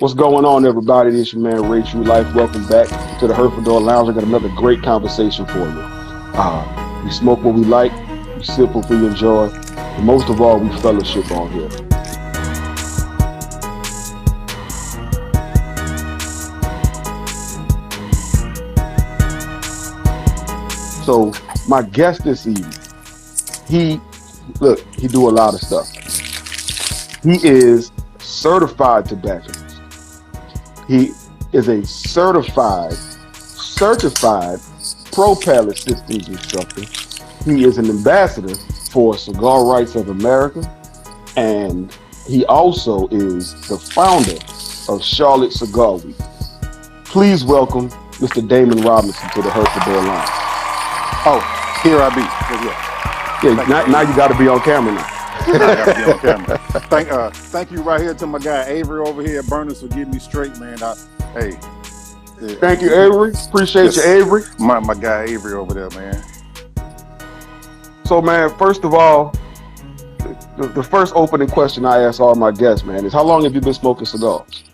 What's going on, everybody? This is your man, Ray True Life. Welcome back to the Herfador Lounge. I got another great conversation for you. We smoke what we like, we sip what we enjoy, and most of all, we fellowship on here. So, my guest this evening, he do a lot of stuff. He is certified tobacconist. He is a certified pro palate systems instructor. He is an ambassador for Cigar Rights of America, and he also is the founder of Charlotte Cigar Week. Please welcome Mr. Damon Robinson to the Herfador Lounge. Oh, here I be. Now you got to be on camera now. I gotta be on camera. Thank you right here to my guy Avery over here at Burners for getting me straight, man. Thank you, Avery. Appreciate you, Avery. My guy Avery over there, man. So, man, first of all, the first opening question I ask all my guests, man, is how long have you been smoking cigars?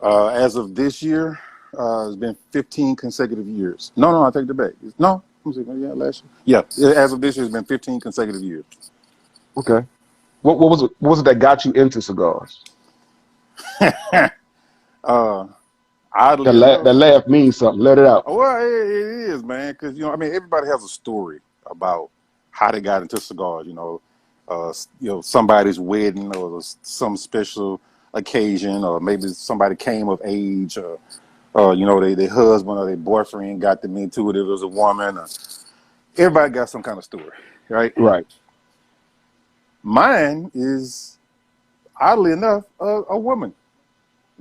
As of this year, it's been 15 consecutive years. No, I take it back. No, let me see. Yeah, last year. Yeah, as of this year, it's been 15 consecutive years. Okay. What was it that got you into cigars? Oddly that laugh means something. Let it out. Well, it is, man, because everybody has a story about how they got into cigars. Somebody's wedding or some special occasion, or maybe somebody came of age, or their husband or their boyfriend got them into it. If it was a woman. Everybody got some kind of story, right? Right. Mine is, oddly enough, a woman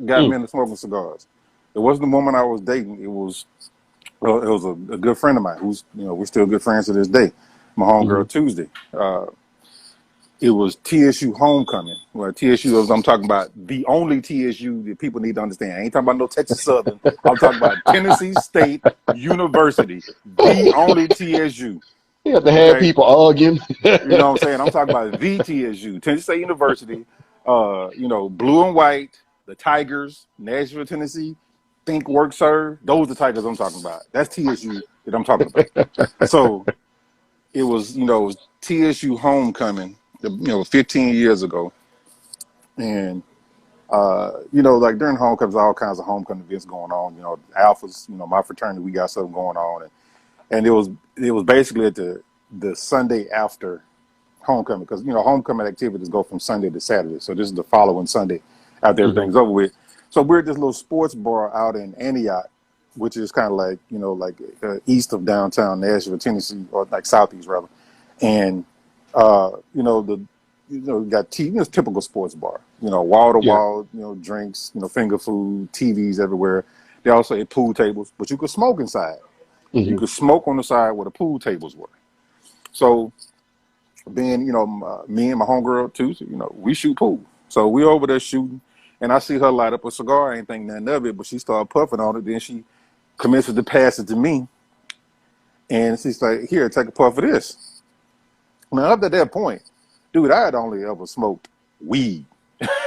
got me into smoking cigars. It wasn't the woman I was dating. It was a good friend of mine who's, we're still good friends to this day. My homegirl Tuesday. It was TSU homecoming. Well, TSU is, I'm talking about the only TSU that people need to understand. I ain't talking about no Texas Southern. I'm talking about Tennessee State University, the only TSU. You have to have people arguing. You know what I'm saying? I'm talking about the TSU, Tennessee State University, blue and white, the Tigers, Nashville, Tennessee, think, work, serve. Those are the Tigers I'm talking about. That's TSU that I'm talking about. So it was, TSU homecoming, 15 years ago. And, like during homecomings, all kinds of homecoming events going on. Alphas, my fraternity, we got something going on. And it was basically at the Sunday after homecoming, because homecoming activities go from Sunday to Saturday. So this is the following Sunday after everything's over with. So we're at this little sports bar out in Antioch, which is kind of like east of downtown Nashville, Tennessee, or like southeast rather. And we got typical sports bar. Wall to wall, drinks, finger food, TVs everywhere. They also had pool tables, but you could smoke inside. You could smoke on the side where the pool tables were. So, being, me and my homegirl too, we shoot pool. So we over there shooting, and I see her light up a cigar. I ain't think nothing of it, but she started puffing on it. Then she commences to pass it to me, and she's like, "Here, take a puff of this." Now, up to that point, dude, I had only ever smoked weed,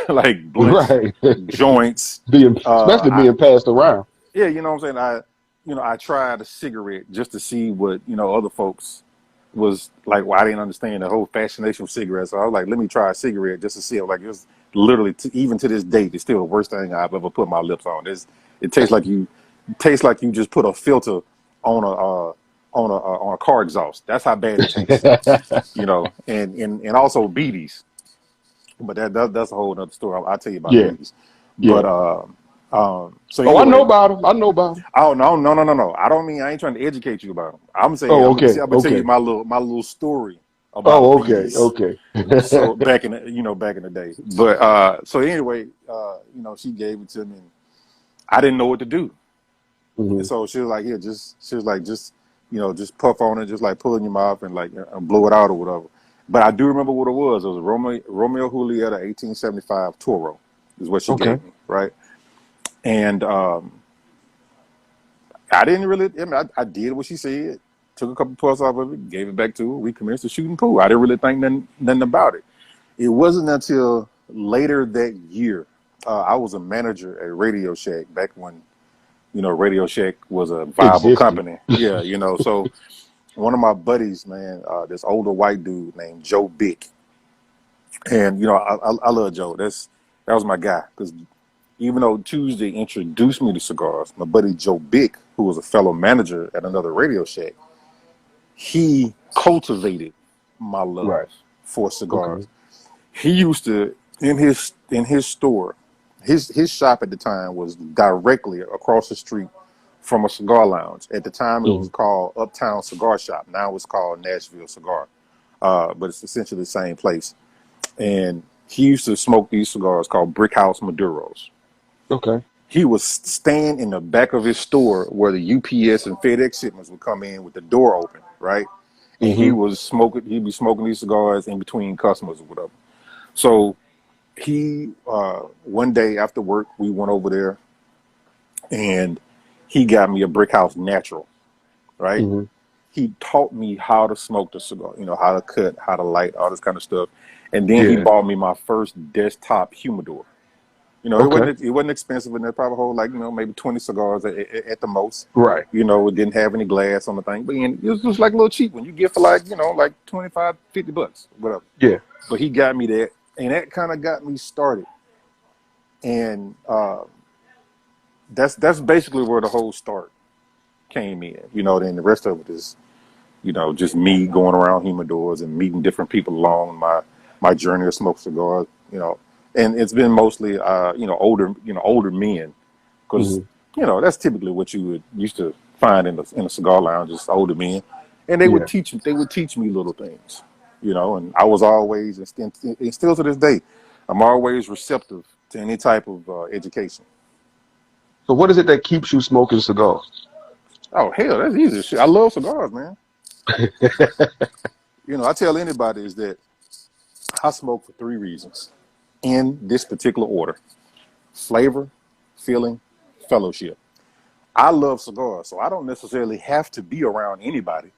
like blunts, joints, especially being passed around. Yeah, you know what I'm saying. I tried a cigarette just to see what, other folks was like. Well, I didn't understand the whole fascination with cigarettes. So I was like, let me try a cigarette just to see. Like, it was literally, even to this date, it's still the worst thing I've ever put my lips on. It tastes like you just put a filter on a car exhaust. That's how bad it tastes. and also beaties. But that's a whole other story. I'll tell you about beaties. But so anyway, I know about them. Oh no! I don't mean I ain't trying to educate you about them. I'm saying I'm gonna tell you my little story about these. Okay. So back in the day. But so anyway, she gave it to me, and I didn't know what to do. And so she was like, "Here, just puff on it, just like pull in your mouth and like blow it out or whatever." But I do remember what it was. It was a Romeo Julieta 1875 Toro, is what she gave me, right? And I didn't really. I did what she said. Took a couple puffs off of it, gave it back to her. We commenced to shooting pool. I didn't really think nothing about it. It wasn't until later that year, I was a manager at Radio Shack back when, Radio Shack was a viable Existed. company. Yeah, so one of my buddies, man, this older white dude named Joe Bick, and I love Joe. That was my guy because even though Tuesday introduced me to cigars, my buddy Joe Bick, who was a fellow manager at another Radio Shack, he cultivated my Right. love for Okay. cigars. He used to in his store, his shop at the time was directly across the street from a cigar lounge. At the time, it was Hmm. called Uptown Cigar Shop. Now it's called Nashville Cigar, but it's essentially the same place. And he used to smoke these cigars called Brick House Maduros. Okay. He was staying in the back of his store where the UPS and FedEx shipments would come in with the door open, right? And he Hmm. was smoking. He'd be smoking these cigars in between customers or whatever. So he one day after work we went over there and he got me a Brick House Natural, right? Hmm. He taught me how to smoke the cigar, how to cut, how to light, all this kind of stuff. And then he Yeah. bought me my first desktop humidor. It Okay. wasn't expensive, and it probably hold like maybe 20 cigars at the most. Right. It didn't have any glass on the thing, but it was just like a little cheap one. You get for like 25, $50, whatever. Yeah. But he got me that, and that kind of got me started. And that's basically where the whole start came in. Then the rest of it is just me going around humidors and meeting different people along my journey to smoke cigars. And it's been mostly older men because Hmm. that's typically what you would used to find in a cigar lounge, just older men, and Yeah. they would teach me little things, and I was always and still to this day, I'm always receptive to any type of education. So what is it that keeps you smoking cigars? Oh hell, that's easy shit. I love cigars, man. I tell anybody is that I smoke for three reasons in this particular order: flavor, feeling, fellowship. I love cigars, so I don't necessarily have to be around anybody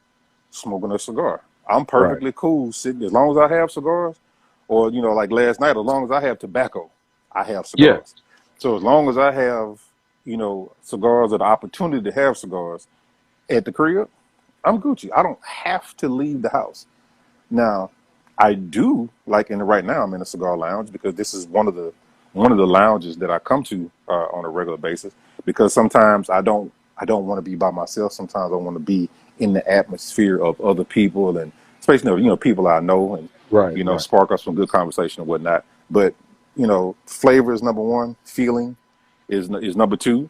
smoking a cigar. I'm Right. perfectly cool sitting as long as I have cigars, or like last night, as long as I have tobacco, I have Yeah. cigars. So as long as I have, cigars or the opportunity to have cigars at the crib, I'm Gucci. I don't have to leave the house. Now, I do like right now. I'm in a cigar lounge because this is one of the lounges that I come to on a regular basis. Because sometimes I don't want to be by myself. Sometimes I want to be in the atmosphere of other people and especially people I know and Right. Right. spark up some good conversation and whatnot. But flavor is number one. Feeling is number two.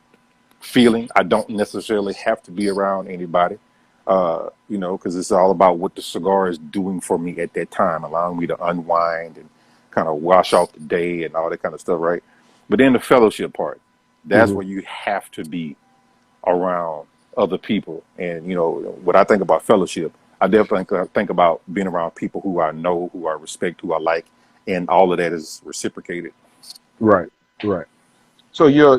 Feeling. I don't necessarily have to be around anybody, because it's all about what the cigar is doing for me at that time, allowing me to unwind and kind of wash off the day and all that kind of stuff, right? But then the fellowship part, that's Hmm. where you have to be around other people. And, when I think about fellowship, I definitely think about being around people who I know, who I respect, who I like, and all of that is reciprocated. Right. Right. So your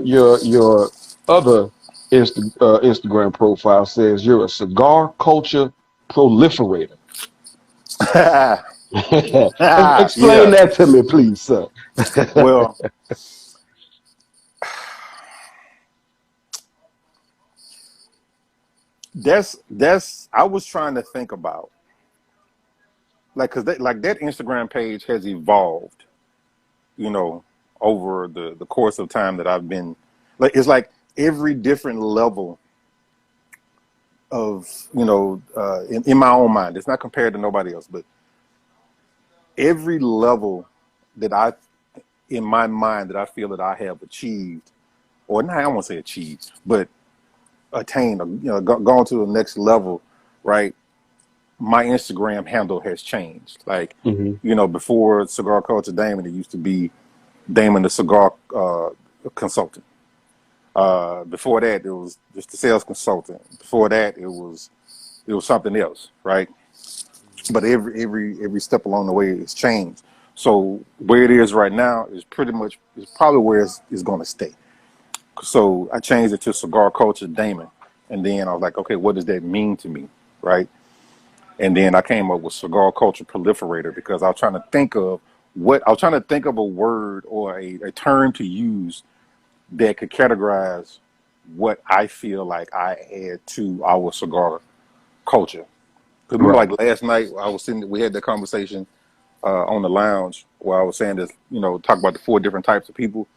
other Instagram profile says you're a cigar culture proliferator. Explain Yeah. that to me, please, sir. Well, that's I was trying to think about like because that Instagram page has evolved, you know, over the course of time that I've been like it's like every different level of in my own mind. It's not compared to nobody else, but every level that I in my mind that I feel that I have achieved, or not, I won't say achieved, but attained, or, gone to the next level, right? My Instagram handle has changed. Like, Hmm. before Cigar Culture Damon, it used to be Damon the Cigar Consultant. Before that, it was just the sales consultant. Before that, it was something else, right? But every step along the way, it's changed. So where it is right now is probably where it's going to stay. So I changed it to Cigar Culture Damon, and then I was like, okay, what does that mean to me, right? And then I came up with Cigar Culture Proliferator because I was trying to think of what I was trying to think of a word or a term to use that could categorize what I feel like I add to our cigar culture. Because remember, Right. like last night, I was sitting, we had that conversation on the lounge where I was saying this, talk about the four different types of people,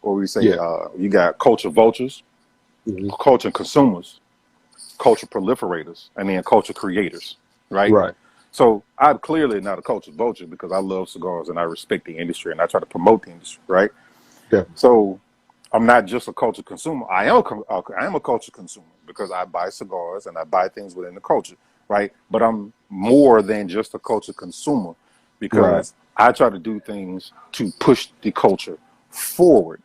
or we say Yeah. you got culture vultures, Hmm. culture consumers, culture proliferators, and then culture creators, right? Right. So I'm clearly not a culture vulture because I love cigars and I respect the industry and I try to promote the industry, right? Definitely. So I'm not just a culture consumer. I am a culture consumer because I buy cigars and I buy things within the culture, right? But I'm more than just a culture consumer Right. because I try to do things to push the culture forward.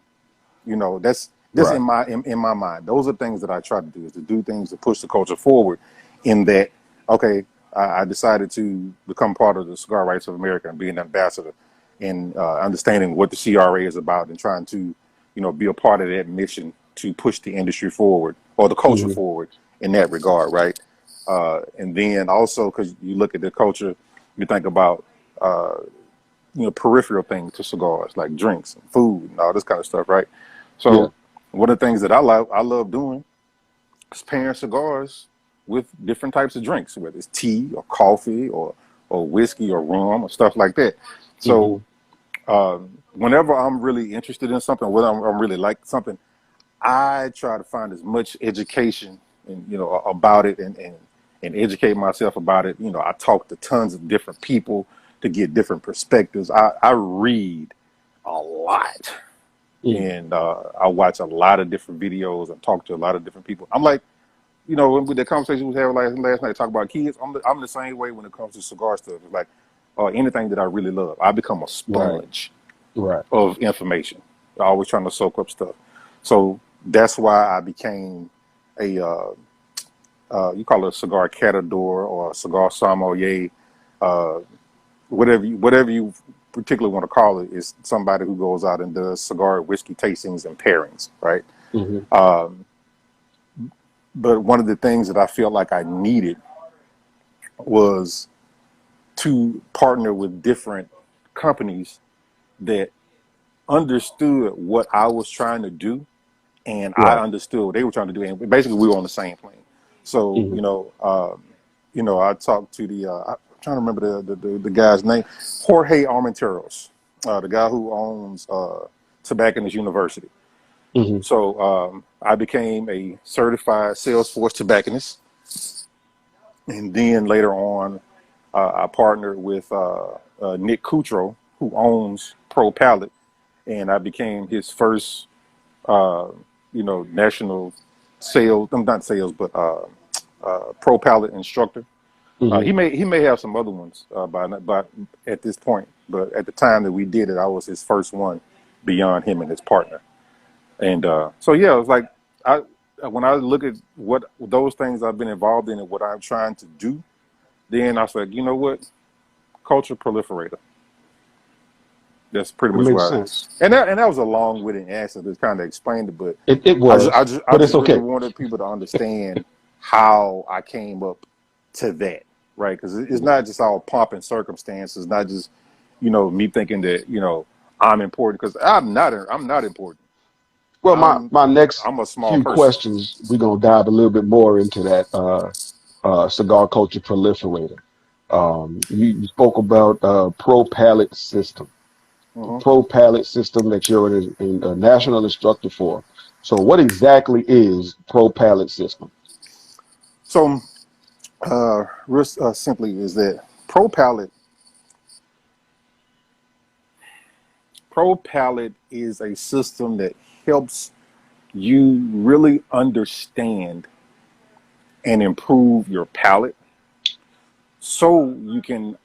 That's Right. in my mind. Those are things that I try to do, is to do things to push the culture forward. In that, okay, I decided to become part of the Cigar Rights of America and be an ambassador, and understanding what the CRA is about and trying to, be a part of that mission to push the industry forward or the culture Hmm. forward in that regard, right? And then also, because you look at the culture, you think about uh, peripheral things to cigars like drinks and food and all this kind of stuff, right? Yeah. So one of the things that I love doing is pairing cigars with different types of drinks, whether it's tea or coffee or whiskey or rum or stuff like that. Hmm. So whenever I'm really interested in something, whether I'm really like something, I try to find as much education and about it, and educate myself about it. I talk to tons of different people to get different perspectives. I read a lot, Hmm. and I watch a lot of different videos and talk to a lot of different people. I'm like, with the conversation we was having last night, talk about kids. I'm the same way when it comes to cigar stuff. It's like anything that I really love, I become a Right. sponge Right. of information. Always trying to soak up stuff. So that's why I became a you call it a cigar catador or a cigar sommelier, uh, whatever you particularly want to call it, is somebody who goes out and does cigar whiskey tastings and pairings, right? Hmm. But one of the things that I felt like I needed was to partner with different companies that understood what I was trying to do, and I Right. understood what they were trying to do, and basically we were on the same plane. So Hmm. I talked to I'm trying to remember the guy's name, Jorge Armenteros, the guy who owns Tobacconist University. Hmm. So I became a certified Salesforce tobacconist, and then later on, I partnered with Nick Cutro, who owns Pro Palate, and I became his first uh, national sales. I'm not sales, but pro palette instructor. Hmm. He may have some other ones by at this point, but at the time that we did it, I was his first one beyond him and his partner. And so yeah, it was like I when I look at what those things I've been involved in and what I'm trying to do, then I was like, you know what, culture proliferator. That's pretty It much makes why. sense. And that was a long-winded answer that kind of explained it, but It I just, I was, just, I but it's just really okay. wanted people to understand how I came up to that, right? Because it's not just all pomp and circumstance. It's not just, me thinking that, I'm important, because I'm not. I'm not important. Well, my I'm, my next I'm a small few person. questions, we're gonna dive a little bit more into that cigar culture proliferator. You spoke about pro palette system, Hmm. pro palette system that you're a national instructor for. So, what exactly is pro palette system? So, real simply is that Pro Palette. Pro Palette is a system that helps you really understand and improve your palate, so you can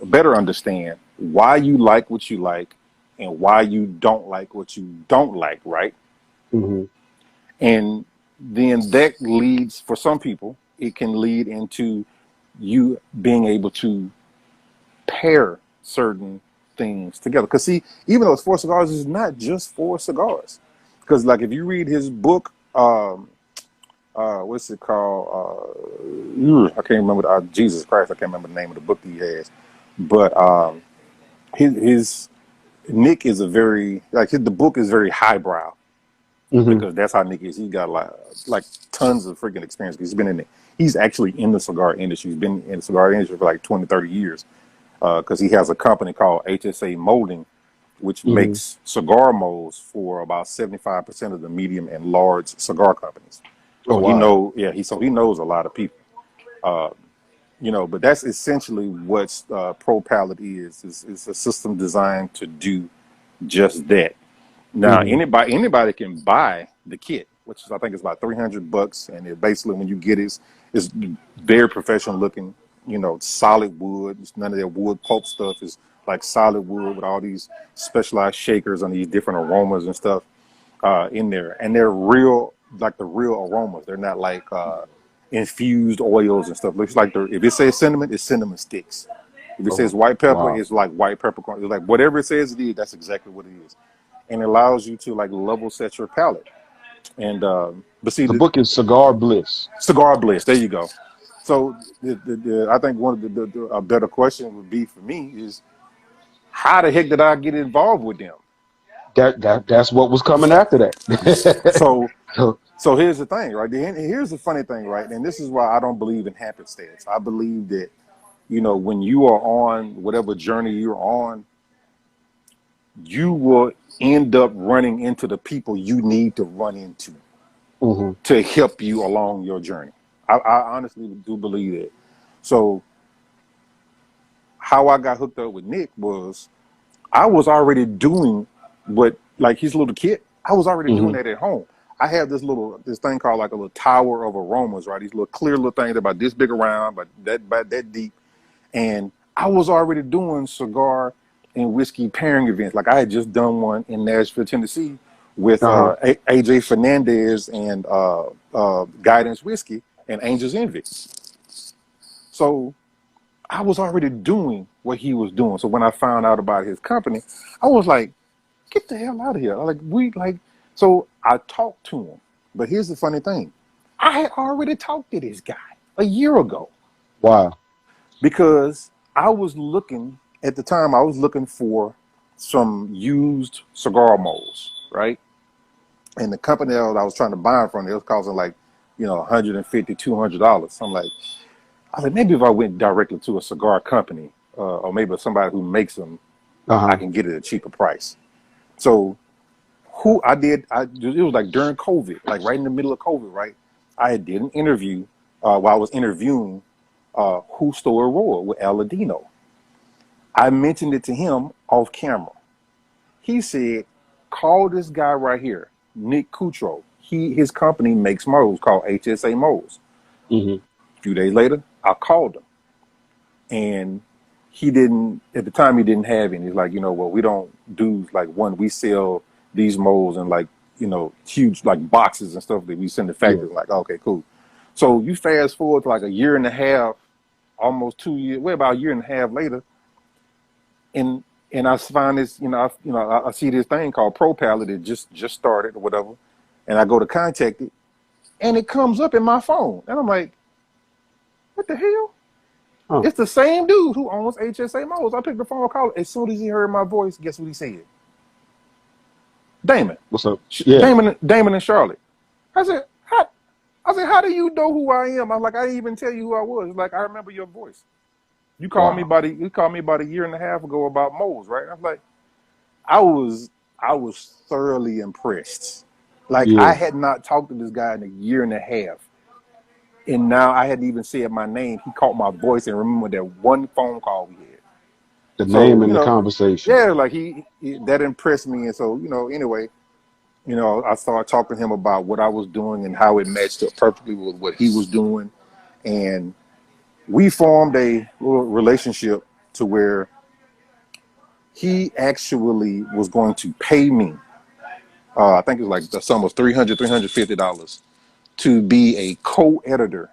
better understand why you like what you like and why you don't like what you don't like, right? Hmm. And then that leads, for some people, it can lead into you being able to pair certain things together. Because see, even though it's for cigars, it's not just for cigars. Because like if you read his book, what's it called? I can't remember. Jesus Christ, I can't remember the name of the book that he has. But his Nick is a very the book is very highbrow Hmm. because that's how Nick is. He got like tons of freaking experience. He's been in it. He's actually in the cigar industry. He's been in the cigar industry for like 20, 30 years because he has a company called HSA Molding, which Hmm. makes cigar molds for about 75% of the medium and large cigar companies. Oh So wow. he knows a lot of people. Uh, but that's essentially what Pro Palette is. It's a system designed to do just that. Now, Hmm. anybody can buy the kit, which is I think it's about $300, and it basically when you get it, it's very professional looking. Solid wood. It's none of that wood pulp stuff. It's like solid wood with all these specialized shakers and these different aromas and stuff in there, and they're real, like the real aromas. They're not like infused oils and stuff. Looks like if it says cinnamon, it's cinnamon sticks. If it says Oh white pepper, wow. it's like white peppercorn. It's like whatever it says it is, that's exactly what it is, and it allows you to like level set your palate. And but see The the book is Cigar Bliss. cigar bliss. There you go. So I think one of a better question would be for me is how the heck did I get involved with them? That's what was coming after that. So So, So here's the thing, right? Here's the funny thing, right? And this is why I don't believe in happenstance. I believe that, when you are on whatever journey you're on, you will end up running into the people you need to run into mhm, to help you along your journey. I honestly do believe that. So how I got hooked up with Nick was I was already doing what, like his little kit, I was already doing mhm, that at home. I have this thing called like a little tower of aromas, right? These little clear little things about this big around, but that deep. And I was already doing cigar and whiskey pairing events. Like I had just done one in Nashville, Tennessee with uh-huh. AJ Fernandez and Guidance Whiskey and Angels Envy. So I was already doing what he was doing. So when I found out about his company, I was like, get the hell out of here. So I talked to him. But here's the funny thing. I had already talked to this guy a year ago Wow. because at the time, I was looking for some used cigar molds, right? And the company that I was trying to buy from, it was costing like, $150, $200. I'm like, I was like, maybe if I went directly to a cigar company or maybe somebody who makes them, I Uh-huh. can get it at a cheaper price. So it was like during COVID, like right in the middle of COVID, right? I did an interview while I was interviewing Who Stole Aurora with Aladino. I mentioned it to him off camera. He said, call this guy right here, Nick Cutro. His company makes molds called HSA Molds. Hmm. A few days later, I called him. And at the time he didn't have any. He's like, well, we don't do like we sell these molds and like, huge like boxes and stuff that we send to Yeah. factories. Like, okay, cool. So you fast forward to like a year and a half, almost 2 years, about a year and a half later, and I find this, I see this thing called Pro Palette that just started or whatever, and I go to contact it, and it comes up in my phone, and I'm like, what the hell? Huh. It's the same dude who owns HSA Molds. I picked the phone call. As soon as he heard my voice, guess what he said? Damon. What's up? Yeah. Damon and Charlotte. I said, how do you know who I am? I'm like, I didn't even tell you who I was. It's like, I remember your voice. Wow. You called me about a year and a half ago about molds, right? I'm like, I was I was thoroughly impressed. Like I Yeah. had not talked to this guy in a year and a half. And now I hadn't even said my name. He caught my voice and remembered that one phone call we had. The name So, and the conversation. yeah, like that impressed me. And so, anyway, I started talking to him about what I was doing and how it matched up perfectly with what he was doing. And we formed a little relationship to where he actually was going to pay me. I think it was like the sum of $350 to be a co-editor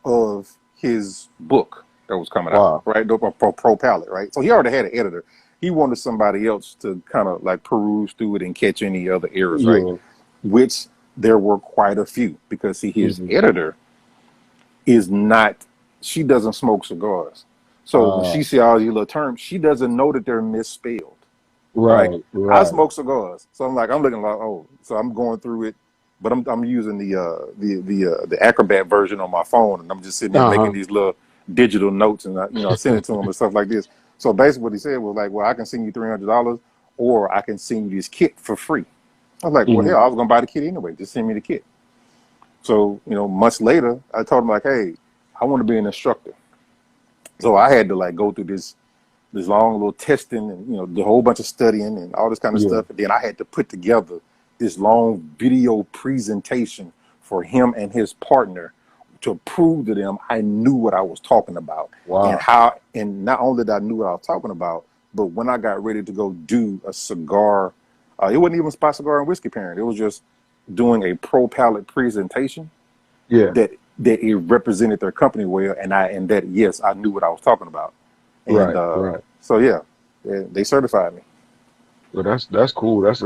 of his book that was coming out, Wow. right? Pro Palette, right? So he already had an editor. He wanted somebody else to kind of like peruse through it and catch any other errors, right? Yeah. Which there were quite a few because see, his Hmm. editor is not, she doesn't smoke cigars. So when she see all these little terms, she doesn't know that they're misspelled. Right? Right, I right. smoke cigars, so I'm looking like, oh, so I'm going through it, but I'm using the Acrobat version on my phone, and I'm just sitting there making Uh-huh. these little digital notes, and I send it to him and stuff like this. So basically, what he said was like, well, I can send you $300, or I can send you this kit for free. I was like, well, Hmm. hell, I was gonna buy the kit anyway. Just send me the kit. So months later, I told him like, hey, I want to be an instructor. So I had to like go through this long little testing and the whole bunch of studying and all this kind of Yeah. stuff. And then I had to put together this long video presentation for him and his partner to prove to them I knew what I was talking about and Wow. how. And not only did I knew what I was talking about, but when I got ready to go do a cigar, it wasn't even spot cigar and whiskey pairing. It was just doing a pro palate presentation Yeah. that it represented their company well, and that yes, I knew what I was talking about. And Right, right. so yeah, they certified me. Well, that's cool. That's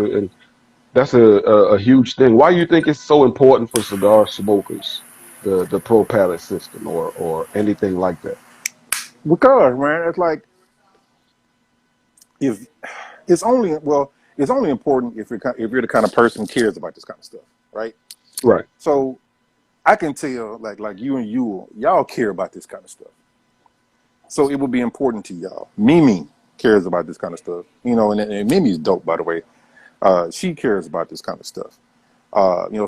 a huge thing. Why do you think it's so important for cigar smokers, the pro pallet system or anything like that? Because man, it's like if it's only important if you're the kind of person who cares about this kind of stuff, right? Right. So I can tell like you and y'all care about this kind of stuff. So it would be important to y'all. Mimi cares about this kind of stuff, and Mimi's dope, by the way. She cares about this kind of stuff.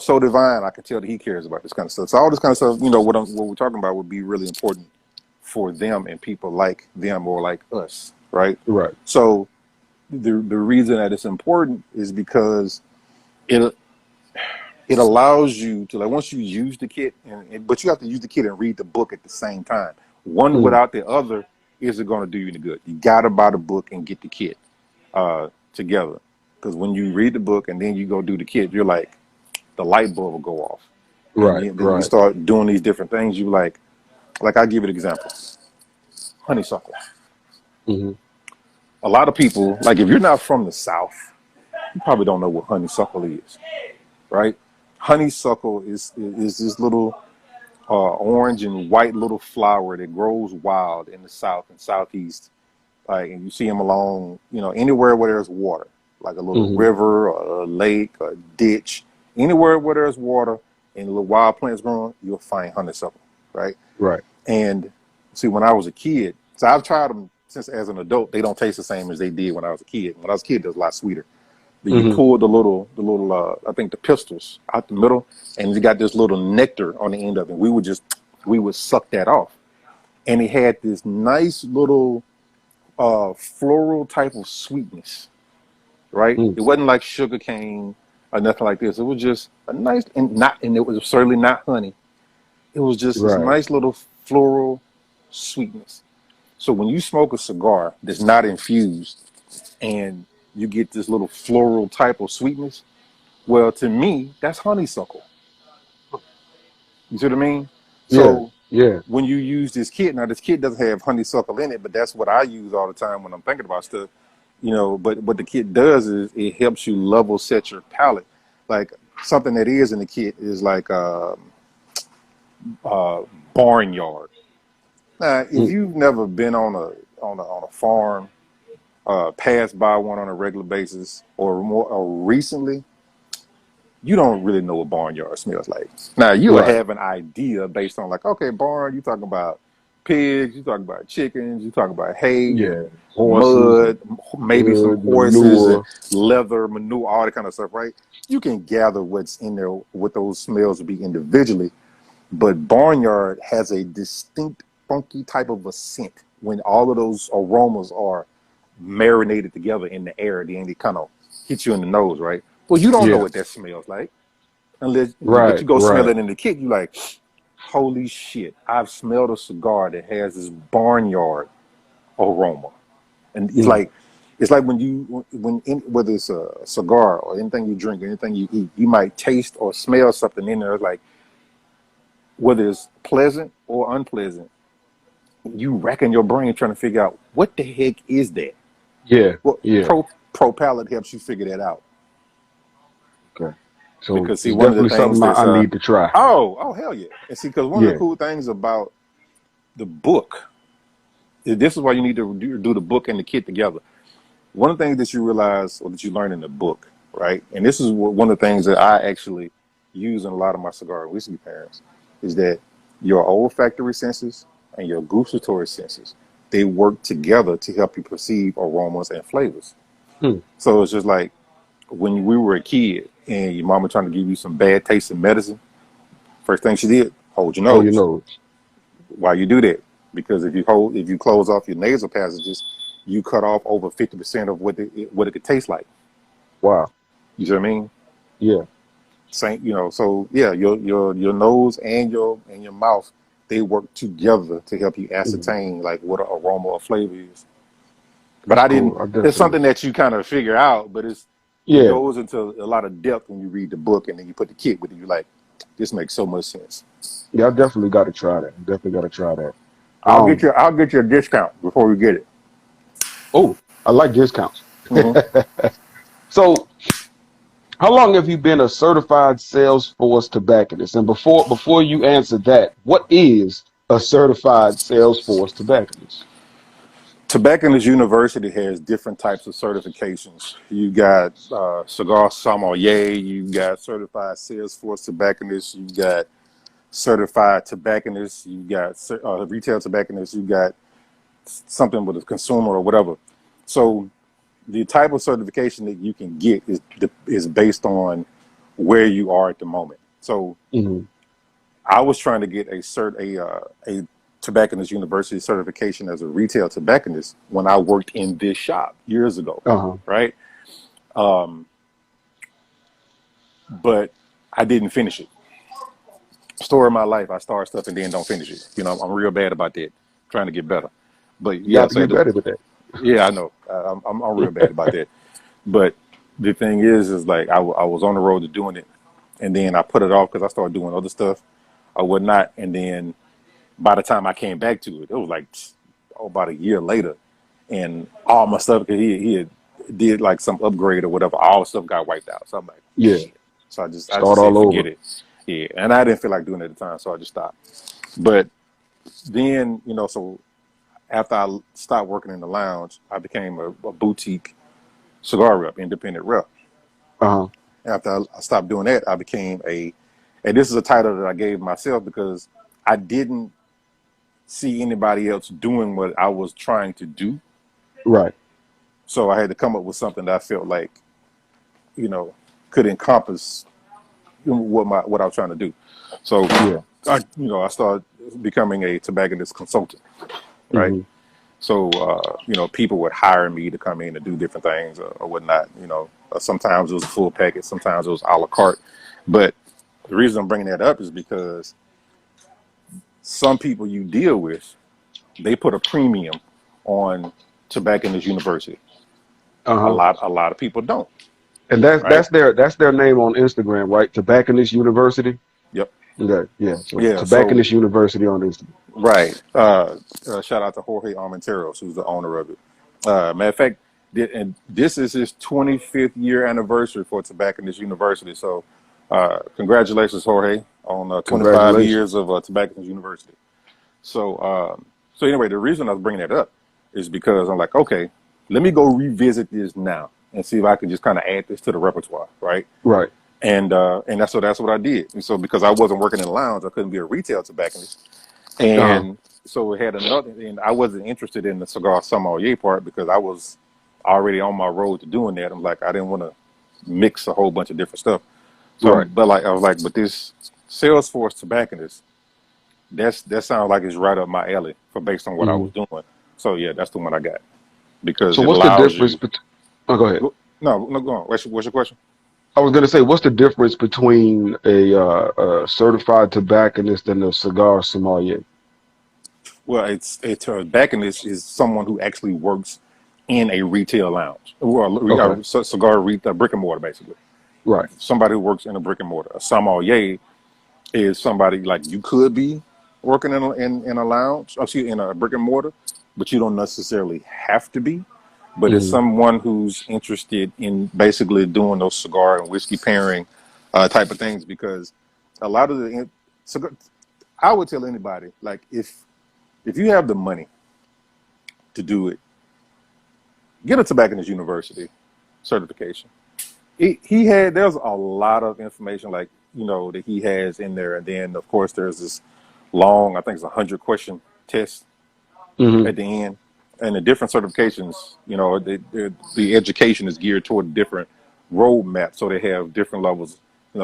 So Divine, I can tell that he cares about this kind of stuff. So all this kind of stuff, what we're talking about would be really important for them and people like them or like us, right? Right. So the reason that it's important is because it it allows you to like once you use the kit, but you have to use the kit and read the book at the same time. One Mm. without the other isn't going to do you any good. You got to buy the book and get the kit together, because when you read the book and then you go do the kit, you're like the light bulb will go off, and Right, then you right. start doing these different things. You like I give you an example, honeysuckle. Hmm. A lot of people, like if you're not from the South, you probably don't know what honeysuckle is, right? Honeysuckle is this little orange and white little flower that grows wild in the South and Southeast. Like, and you see them along, anywhere where there's water, like a little Hmm. river, or a lake, a ditch, anywhere where there's water and little wild plants growing, you'll find honeysuckle, right? Right. And see, when I was a kid, so I've tried them since as an adult, they don't taste the same as they did when I was a kid. When I was a kid, they're a lot sweeter. But you Hmm. pull the little, I think the pistils out the middle, and you got this little nectar on the end of it. We would suck that off, and it had this nice little floral type of sweetness, right? Mm. It wasn't like sugar cane or nothing like this. It was just a nice and it was certainly not honey. It was just this Right. nice little floral sweetness. So when you smoke a cigar that's not infused and you get this little floral type of sweetness, well, to me, that's honeysuckle. You see what I mean? Yeah. So Yeah. when you use this kit, now this kit doesn't have honeysuckle in it, but that's what I use all the time when I'm thinking about stuff. But what the kit does is it helps you level set your palate. Like something that is in the kit is like uh, barnyard. Now, if Mm. you've never been on a farm, passed by one on a regular basis, or recently, you don't really know what barnyard smells like. Now you'll Right. have an idea based on like, okay, barn, you talking about pigs, you talking about chickens, you talking about hay and Yeah. Horses and mud, maybe some wood, horses and manure. leather, manure, all that kind of stuff, right? You can gather what's in there, what those smells would be individually, but barnyard has a distinct funky type of a scent when all of those aromas are marinated together in the air, then they kind of hit you in the nose, right? Well, you don't know Yeah. what that smells like but Right. you go smell Right. it in the kick, you like, holy shit, I've smelled a cigar that has this barnyard aroma. And Mm. it's like whether it's a cigar or anything you drink, anything you eat, you might taste or smell something in there, like whether it's pleasant or unpleasant, you rack in your brain trying to figure out what the heck is that. Yeah. Well, Yeah. pro palate helps you figure that out. Okay. So Because see, it's one of the definitely things something I, that's I need to try. oh hell yeah. And see, because one of the Yeah. cool things about the book this is why you need to do the book and the kit together. One of the things that you realize or that you learn in the book, right? And this is one of the things that I actually use in a lot of my cigar and whiskey pairings, is that your olfactory senses and your gustatory senses, they work together to help you perceive aromas and flavors. Hmm. So it's just like when we were a kid and your mama trying to give you some bad tasting medicine, first thing she did, hold your Oh, you nose. know. Why you do that? Because if you close off your nasal passages, you cut off over 50% of what it could taste like. Wow. You see what I mean? Yeah. Same, so yeah, your nose and your mouth, they work together to help you Hmm. ascertain like what an aroma or flavor is. But That's I didn't. cool. I It's definitely. something that you kind of figure out, but it Yeah. goes into a lot of depth when you read the book and then you put the kit with it. You're like, this makes so much sense. Yeah. I definitely got to try that. Definitely got to try that. I'll get you a discount before we get it. Oh, I like discounts. Hmm. So, how long have you been a certified Salesforce tobacconist? And before you answer that, what is a certified Salesforce tobacconist? Tobacconist University has different types of certifications. You got cigar sommelier, you got certified Salesforce tobacconist, you got certified tobacconist, you got retail tobacconist, you got something with a consumer or whatever. So the type of certification that you can get is based on where you are at the moment. So Hmm. I was trying to get a tobacconist university certification as a retail tobacconist when I worked in this shop years ago, Uh-huh. right? But I didn't finish it. Story of my life, I start stuff and then don't finish it. I'm real bad about that, trying to get better. But You yeah, got to so get better with that. yeah, I know. I'm real bad about that. But the thing is like I was on the road to doing it, and then I put it off because I started doing other stuff or whatnot. And then by the time I came back to it, it was like about a year later, and all my stuff because he had did like some upgrade or whatever, all the stuff got wiped out. So I'm like, Yeah. shit. So I just Start said all forget over. it. Yeah, and I didn't feel like doing it at the time, so I just stopped. But then so after I stopped working in the lounge, I became a boutique cigar rep, independent rep. Uh-huh. After I stopped doing that, I became and this is a title that I gave myself because I didn't see anybody else doing what I was trying to do. Right. So I had to come up with something that I felt like, you know, could encompass what I was trying to do. So Yeah. I started becoming a tobacconist consultant, right? Hmm. So, people would hire me to come in and do different things or whatnot. Sometimes it was a full package, sometimes it was a la carte. But the reason I'm bringing that up is because some people you deal with, they put a premium on Tobacconist University. Uh-huh. A lot of people don't, And that's right? their name on Instagram, right? Tobacconist University. Yep. Okay. Yeah. So Yeah. So, Tobacconist University on Instagram. right. Shout out to Jorge Armenteros, who's the owner of it. Matter of fact, and this is his 25th year anniversary for Tobacconist University. So, congratulations, Jorge, on 25 Congratulations. years of Tobacconist University. So, so anyway, the reason I was bringing that up is because I'm like, okay, let me go revisit this now and see if I can just kind of add this to the repertoire, right? Right. And that's what I did. And so because I wasn't working in the lounge, I couldn't be a retail tobacconist. Uh-huh. And so it had another, and I wasn't interested in the cigar sommelier part because I was already on my road to doing that. I'm like, I didn't want to mix a whole bunch of different stuff. So, Right. but like, I was like, but this Salesforce tobacconist, that sounds like it's right up my alley for based on what I Hmm. was doing. So yeah, that's the one I got because So it what's the allows difference you. between? Oh, go ahead. No, go on. What's your question? I was gonna say, what's the difference between a certified tobacconist and a cigar sommelier? Well, it's backing this is someone who actually works in a retail lounge, well, Okay. cigar brick and mortar, basically. Right. Somebody who works in a brick and mortar. A sommelier is somebody like you could be working in a lounge, excuse, in a brick and mortar, but you don't necessarily have to be. But it's Hmm. someone who's interested in basically doing those cigar and whiskey pairing type of things because a lot of cigar, I would tell anybody like if you have the money to do it, get a tobacconist university certification. There's a lot of information like, that he has in there. And then of course there's this long, I think it's 100-question test Hmm. at the end. And the different certifications, the education is geared toward a different roadmap. So they have different levels.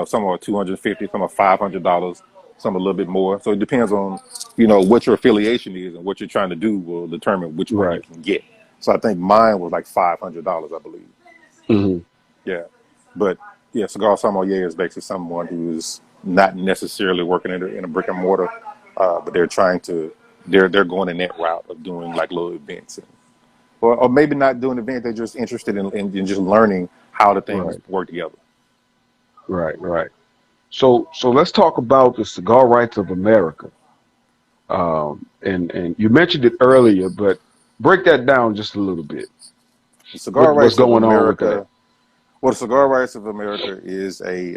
Some are 250, some are $500, some a little bit more. So it depends on, what your affiliation is and what you're trying to do will determine which one you Right. can get. So I think mine was like $500, I believe. Hmm. Yeah. But yeah, cigar sommelier is basically someone who is not necessarily working in a brick and mortar, but they're going in that route of doing like little events, or maybe not doing events. They're just interested in just learning how the things Right. work together. Right. Right. So let's talk about the Cigar Rights of America. And you mentioned it earlier, but break that down just a little bit. The Cigar What's Rights of going on with that? America. Well, the Cigar Rights of America is a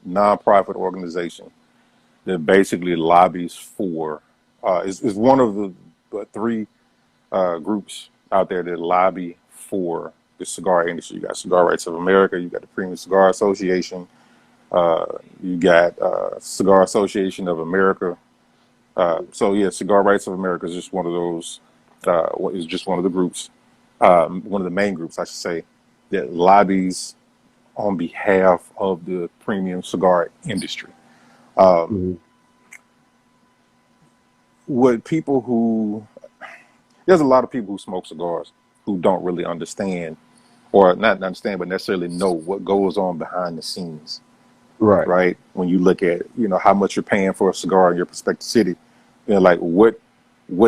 nonprofit organization that basically lobbies for. Is one of the three groups out there that lobby for the cigar industry. You got Cigar Rights of America, you got the Premium Cigar Association, you got Cigar Association of America. So yeah, Cigar Rights of America is just one of those. Is just one of the groups, one of the main groups, I should say, that lobbies on behalf of the premium cigar industry. Hmm. What people who There's a lot of people who smoke cigars who don't really understand, or not understand, but necessarily know what goes on behind the scenes, Right. right? When you look at, how much you're paying for a cigar in your prospective city, like what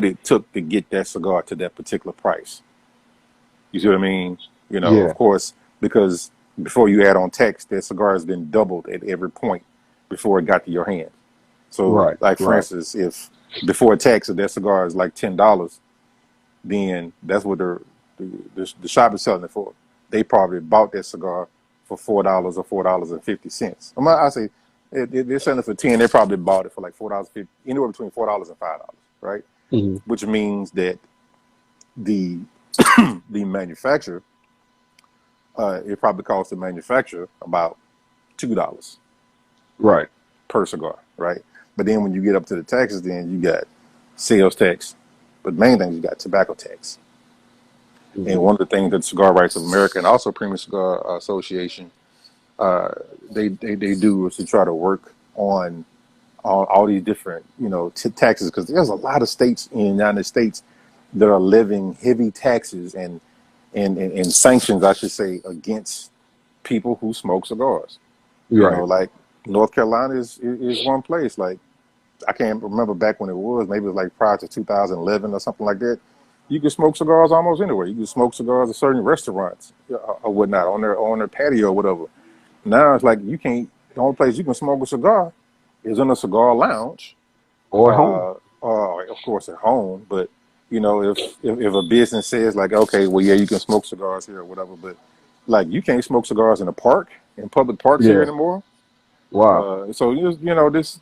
it took to get that cigar to that particular price. You see what I mean? Of Yeah. course, because before you add on tax, that cigar has been doubled at every point before it got to your hand. So, Right. like for Right. instance, if before tax, if that cigar is like $10, then that's what the shop is selling it for. They probably bought that cigar for $4 or $4.50. I say they're selling it for 10. They probably bought it for like $4.50, anywhere between $4 and $5, right? Hmm. Which means that the the manufacturer, it probably costs the manufacturer about $2 Right. per cigar, right? But then when you get up to the taxes, then you got sales tax, but main thing you got tobacco tax. And Hmm. one of the things that Cigar Rights of America and also Premium Cigar Association, uh, they do is to try to work on all these different taxes, because there's a lot of states in the United States that are levying heavy taxes and sanctions, I should say, against people who smoke cigars. Right. Like North Carolina is one place. Like I can't remember back when it was. Maybe it was like prior to 2011 or something like that. You could smoke cigars almost anywhere. You could smoke cigars at certain restaurants or whatnot on their patio or whatever. Now it's like you can't. The only place you can smoke a cigar is in a cigar lounge, Or at home. or of course at home. But if a business says like, okay, well yeah, you can smoke cigars here or whatever, but like you can't smoke cigars in a park, in public parks here Yeah. anymore. Wow. So this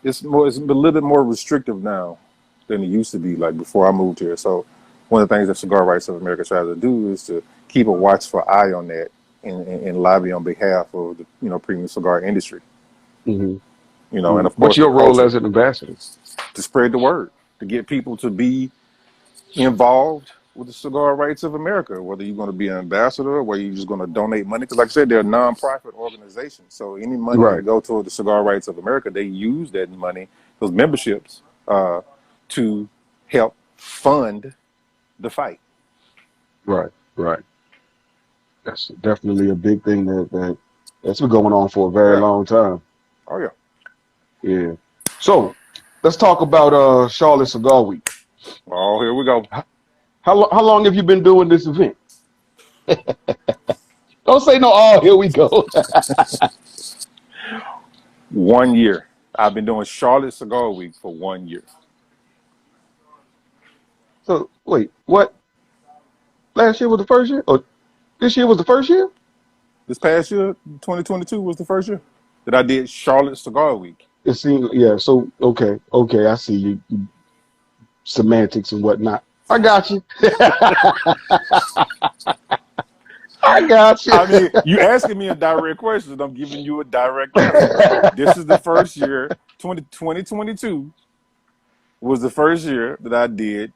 it's a little bit more restrictive now than it used to be, like before I moved here. So one of the things that Cigar Rights of America tries to do is to keep a watchful eye on that and lobby on behalf of the premium cigar industry. Hmm. And of What's course the your role culture, as an ambassador? to spread the word, to get people to be involved with the Cigar Rights of America, whether you're going to be an ambassador or whether you're just going to donate money. Because like I said, they're a nonprofit organization. So any money Right. that go toward the Cigar Rights of America, they use that money, those memberships, to help fund the fight. Right. Right. That's definitely a big thing that's been going on for a very Yeah. long time. Oh, yeah. Yeah. So let's talk about Charlotte Cigar Week. Oh, here we go. How long have you been doing this event? Don't say no. Oh, here we go. 1 year. I've been doing Charlotte Cigar Week for 1 year. So wait, what? Last year was the first year, or this year was the first year? This past year, 2022, was the first year that I did Charlotte Cigar Week. It seems, yeah. So okay, I see you semantics and whatnot. I got you. I got you. I mean, you asking me a direct question. I'm giving you a direct answer. This is the first year, 2022 was the first year that I did.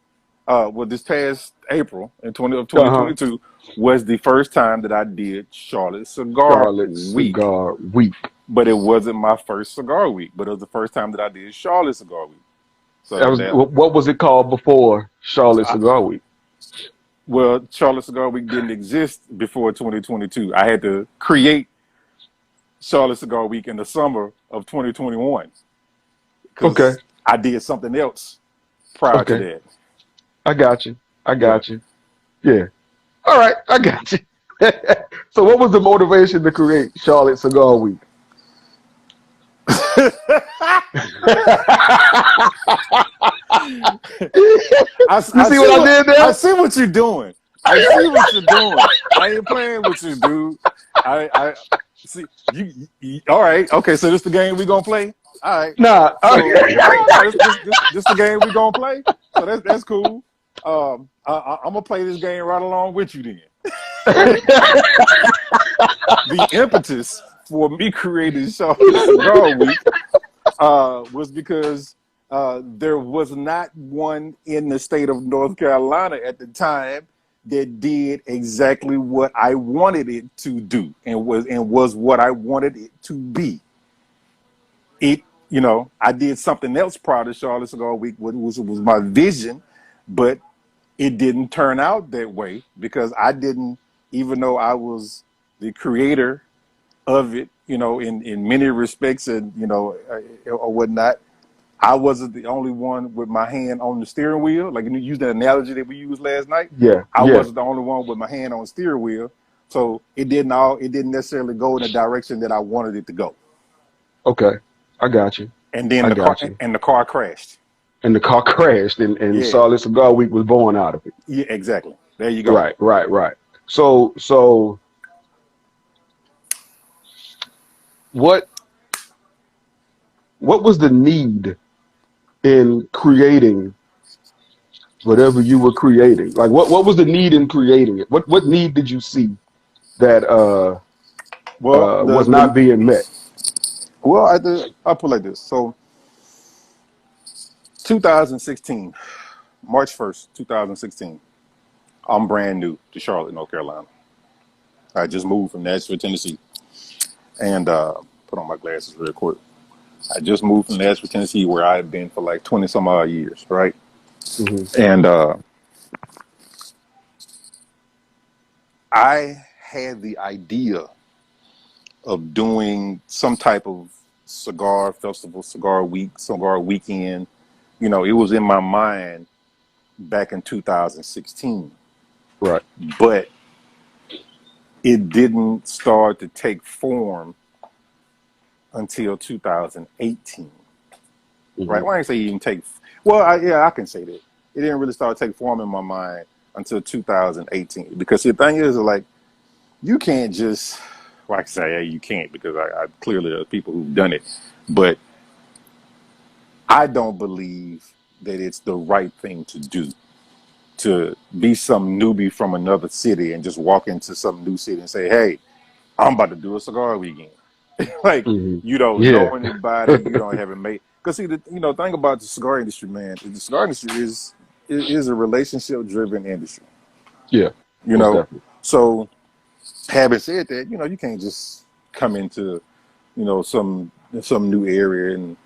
Well, this past April of Uh-huh. 2022 was the first time that I did Charlotte Cigar Charlotte Week. Cigar Week. But it wasn't my first cigar week. But it was the first time that I did Charlotte Cigar Week. That So was that, what was it called before Charlotte I, Cigar Week? well, Charlotte Cigar Week didn't exist before 2022. I had to create Charlotte Cigar Week in the summer of 2021 Okay. because I did something else prior to Okay. that. I got you. I Yeah. got you. Yeah. All right. I got you. So what was the motivation to create Charlotte Cigar Week? You see what I did I there? see what you're doing. I see what you're doing. I ain't playing with you, dude. I see you. All right. Okay. So this the game we gonna play. All right. Nah. So no, this the game we gonna play. So that's cool. I'm gonna play this game right along with you then. The impetus for me creating Charlotte Cigar Week was because there was not one in the state of North Carolina at the time that did exactly what I wanted it to do and was what I wanted it to be. It, I did something else prior to Charlotte Cigar Week, which was my vision, but it didn't turn out that way because I didn't, even though I was the creator of it, in many respects and, or whatnot, I wasn't the only one with my hand on the steering wheel. Like you use that analogy that we used last night. Yeah. I Yeah. wasn't the only one with my hand on the steering wheel. So it didn't necessarily go in the direction that I wanted it to go. Okay. I got you. And then I got you. the car crashed. And the car crashed, and Yeah. Charlotte Cigar Week was born out of it. Yeah, exactly. There you go. Right. Right. Right. So what was the need in creating whatever you were creating? Like what was the need in creating it? What need did you see that Well, was not being met? I'll put it like this. So 2016, March 1st, 2016, I'm brand new to Charlotte, North Carolina. I just moved from Nashville, Tennessee. And put on my glasses real quick. I just moved from Nashville, Tennessee, where I had been for like 20 some odd years, right? Hmm. And I had the idea of doing some type of cigar festival, cigar week, cigar weekend. It was in my mind back in 2016, Right. but it didn't start to take form until 2018. Right? Hmm. Well, I ain't say even take. Well, I can say that it didn't really start to take form in my mind until 2018. Because the thing is, like, you can't just. Well, I can say, yeah, you can't because I clearly there are people who've done it, but I don't believe that it's the right thing to do to be some newbie from another city and just walk into some new city and say, "Hey, I'm about to do a cigar weekend." Like Hmm. you don't Yeah. know anybody, you don't have it made. Because see, the thing about the cigar industry, man, the cigar industry is a relationship driven industry. Yeah. You Most know, definitely. so having said that, you can't just come into some new area and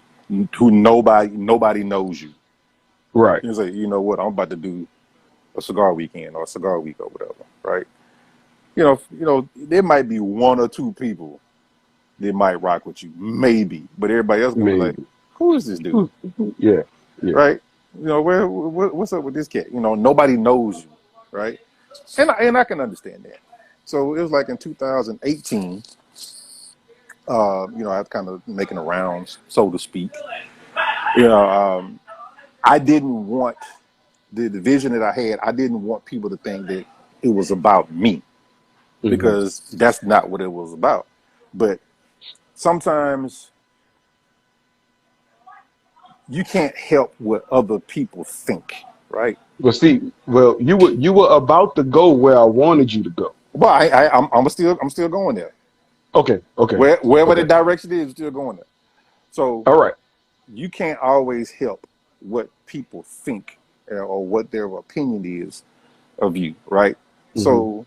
who nobody knows you. Right. You say, you know what, I'm about to do a cigar weekend or a cigar week or whatever, right? There might be one or two people they might rock with you, maybe, but everybody else gonna be like, Maybe. "Who is this dude?" Yeah. Yeah. Right? What's up with this cat? Nobody knows you, right? And I can understand that. So it was like in 2018, I was kind of making the rounds, so to speak. You know, I didn't want the vision that I had. I didn't want people to think that it was about me Hmm. because that's not what it was about. But sometimes you can't help what other people think, right? Well, you were about to go where I wanted you to go. Well, I'm still going there. Okay, Wherever the okay. direction is, still going there. So All right. you can't always help what people think or what their opinion is of you, right? Mm-hmm. So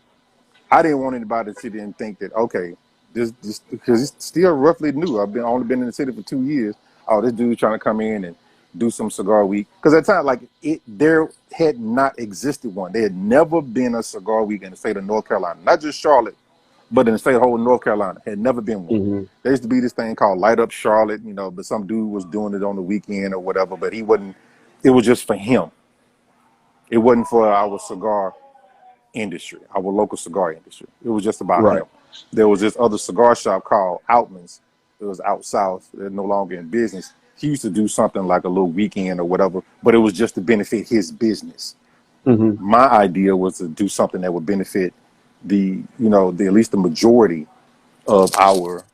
I didn't want anybody to sit there and think that okay, this because it's still roughly new. I've been only been in the city for 2 years. Oh, this dude's trying to come in and do some cigar week because at the time like there had not existed one. There had never been a cigar week in the state of North Carolina, not just Charlotte, but in the state of whole North Carolina. Had never been one. Mm-hmm. There used to be this thing called Light Up Charlotte, but some dude was doing it on the weekend or whatever. But he wasn't. It was just for him. It wasn't for our cigar industry, our local cigar industry. It was just about Right. him. There was this other cigar shop called Outman's. It was out south. They're no longer in business. He used to do something like a little weekend or whatever, but it was just to benefit his business. Mm-hmm. My idea was to do something that would benefit the at least the majority of our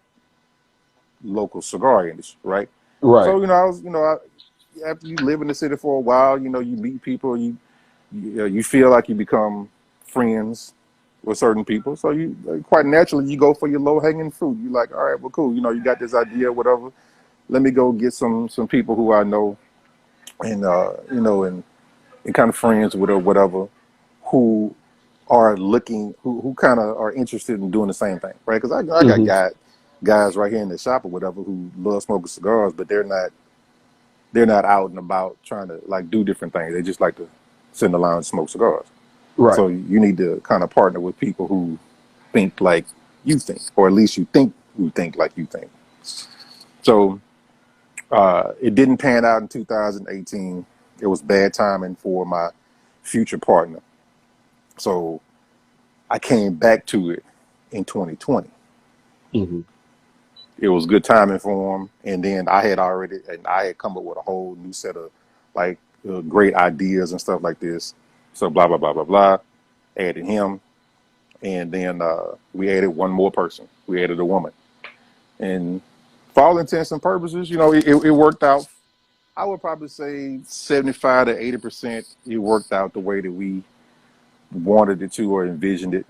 local cigar industry, right? Right. So I was, after you live in the city for a while, you meet people, you feel like you become friends with certain people. So you quite naturally you go for your low hanging fruit. You like, all right, well, cool. You got this idea, whatever. Let me go get some people who I know and and kind of friends with or whatever, who are looking, who kind of are interested in doing the same thing, right? Because I got Mm-hmm. guys right here in the shop or whatever who love smoking cigars, but they're not out and about trying to like do different things. They just like to sit in the lounge and smoke cigars. Right. So you need to kind of partner with people who think like you think, or at least you think who think like you think. So it didn't pan out in 2018. It was bad timing for my future partner. So I came back to it in 2020. Mm-hmm. It was good timing for him, and then I had come up with a whole new set of like great ideas and stuff like this. So blah blah blah blah blah. Added him, and then we added one more person. We added a woman, and for all intents and purposes, it worked out. I would probably say 75 to 80%. It worked out the way that we wanted it to or envisioned it.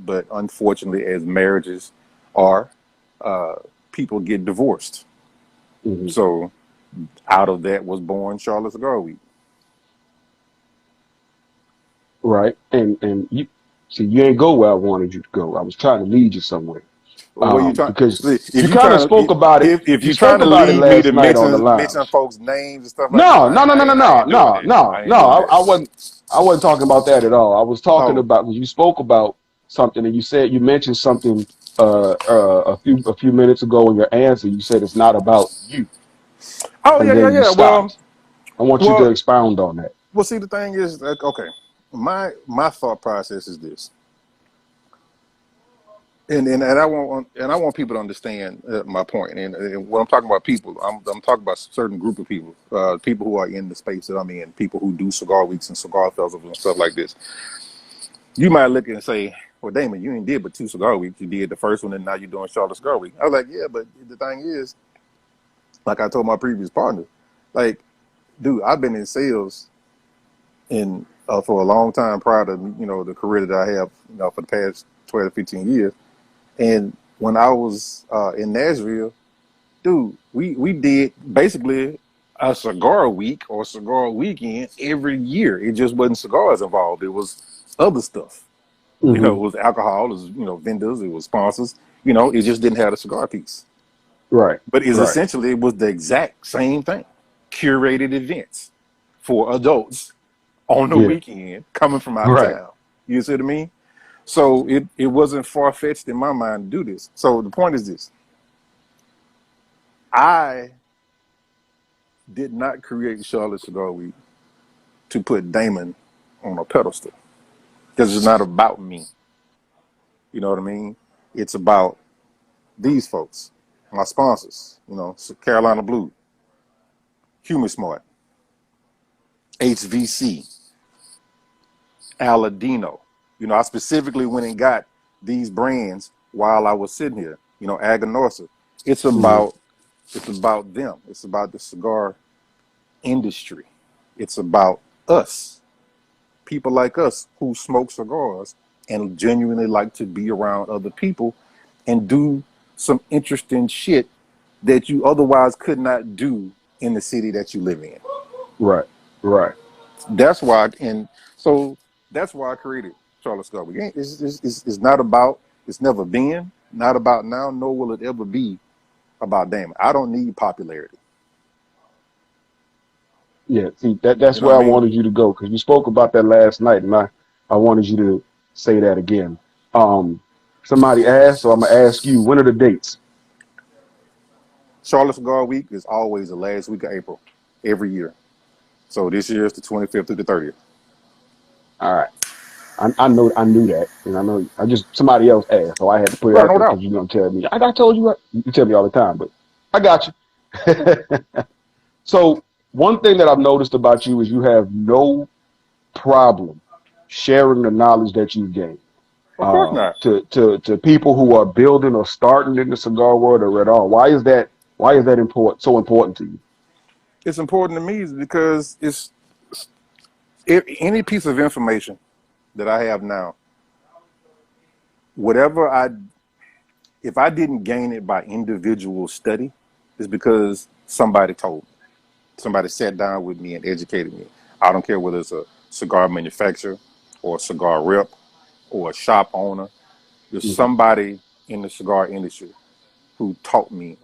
But unfortunately, as marriages are, uh, people get divorced. Mm-hmm. So out of that was born Charlotte Cigar Week. Right. And you see, you ain't go where I wanted you to go. I was trying to lead you somewhere. Well, what are you trying? Because See, if you you kind of trying spoke to about it. if You you're spoke trying to about it lead me to last night on the mention lounge. folks' names and stuff like that, No, I, no, no, I no, no, ain't I no, ain't doing no, that. no, I ain't no. doing I that. wasn't. I wasn't talking about that at all. I was talking Oh, about you spoke about something, and you mentioned something a few minutes ago in your answer. You said it's not about you, oh and yeah, yeah, then you yeah. Well, stopped. I want you to well, expound on that. well. See, the thing is, like, okay, my thought process is this, and I want people to understand my point. And when I'm talking about people, I'm talking about a certain group of people, people who are in the space that I'm in, people who do cigar weeks and cigar festivals and stuff like this. You might look and say, "Well, Damon, you ain't did but two cigar weeks. You did the first one, and now you're doing Charlotte Cigar Week." I was like, "Yeah, but the thing is, like I told my previous partner, like, dude, I've been in sales in for a long time prior to the career that I have, for the past 12 to 15 years. And when I was in Nashville, dude, we did basically a cigar week or cigar weekend every year. It just wasn't cigars involved. It was other stuff. It Hmm. was alcohol, it was vendors, it was sponsors. It just didn't have a cigar piece. Right. But it's Right. essentially it was the exact same thing. Curated events for adults on the Yeah. weekend coming from out of Right. town. You see what I mean? So it wasn't far fetched in my mind to do this. So the point is this: I did not create Charlotte Cigar Week to put Damon on a pedestal because it's not about me. You know what I mean? It's about these folks, my sponsors. Carolina Blue, Humor Smart, HVC, Aladino. I specifically went and got these brands while I was sitting here. Aganorsa. It's Hmm. about it's about them. It's about the cigar industry. It's about us, people like us who smoke cigars and genuinely like to be around other people and do some interesting shit that you otherwise could not do in the city that you live in. Right. Right. That's why, and so that's why I created Charlotte Cigar Week. It's not about, it's never been, not about now, nor will it ever be about Damon. I don't need popularity. Yeah. See, You that's know where what I I mean? wanted you to go because you spoke about that last night, and I wanted you to say that again. Um, Somebody asked, so I'm gonna ask you. When are the dates? Charlotte Cigar Week is always the last week of April, every year. So this year is the 25th through the 30th. All right. I knew that, and I know I just somebody else asked, so I had to put it Right, out no there because doubt. you're gonna tell me. I told you what you tell me all the time, but I got you. So one thing that I've noticed about you is you have no problem sharing the knowledge that you've gained Of course not. to people who are building or starting in the cigar world or at all. Why is that? Why is that important? So important to you? It's important to me because any piece of information that I have now, whatever if I didn't gain it by individual study, it's because somebody told me. Somebody sat down with me and educated me. I don't care whether it's a cigar manufacturer or a cigar rep or a shop owner. There's Mhm. somebody in the cigar industry who taught me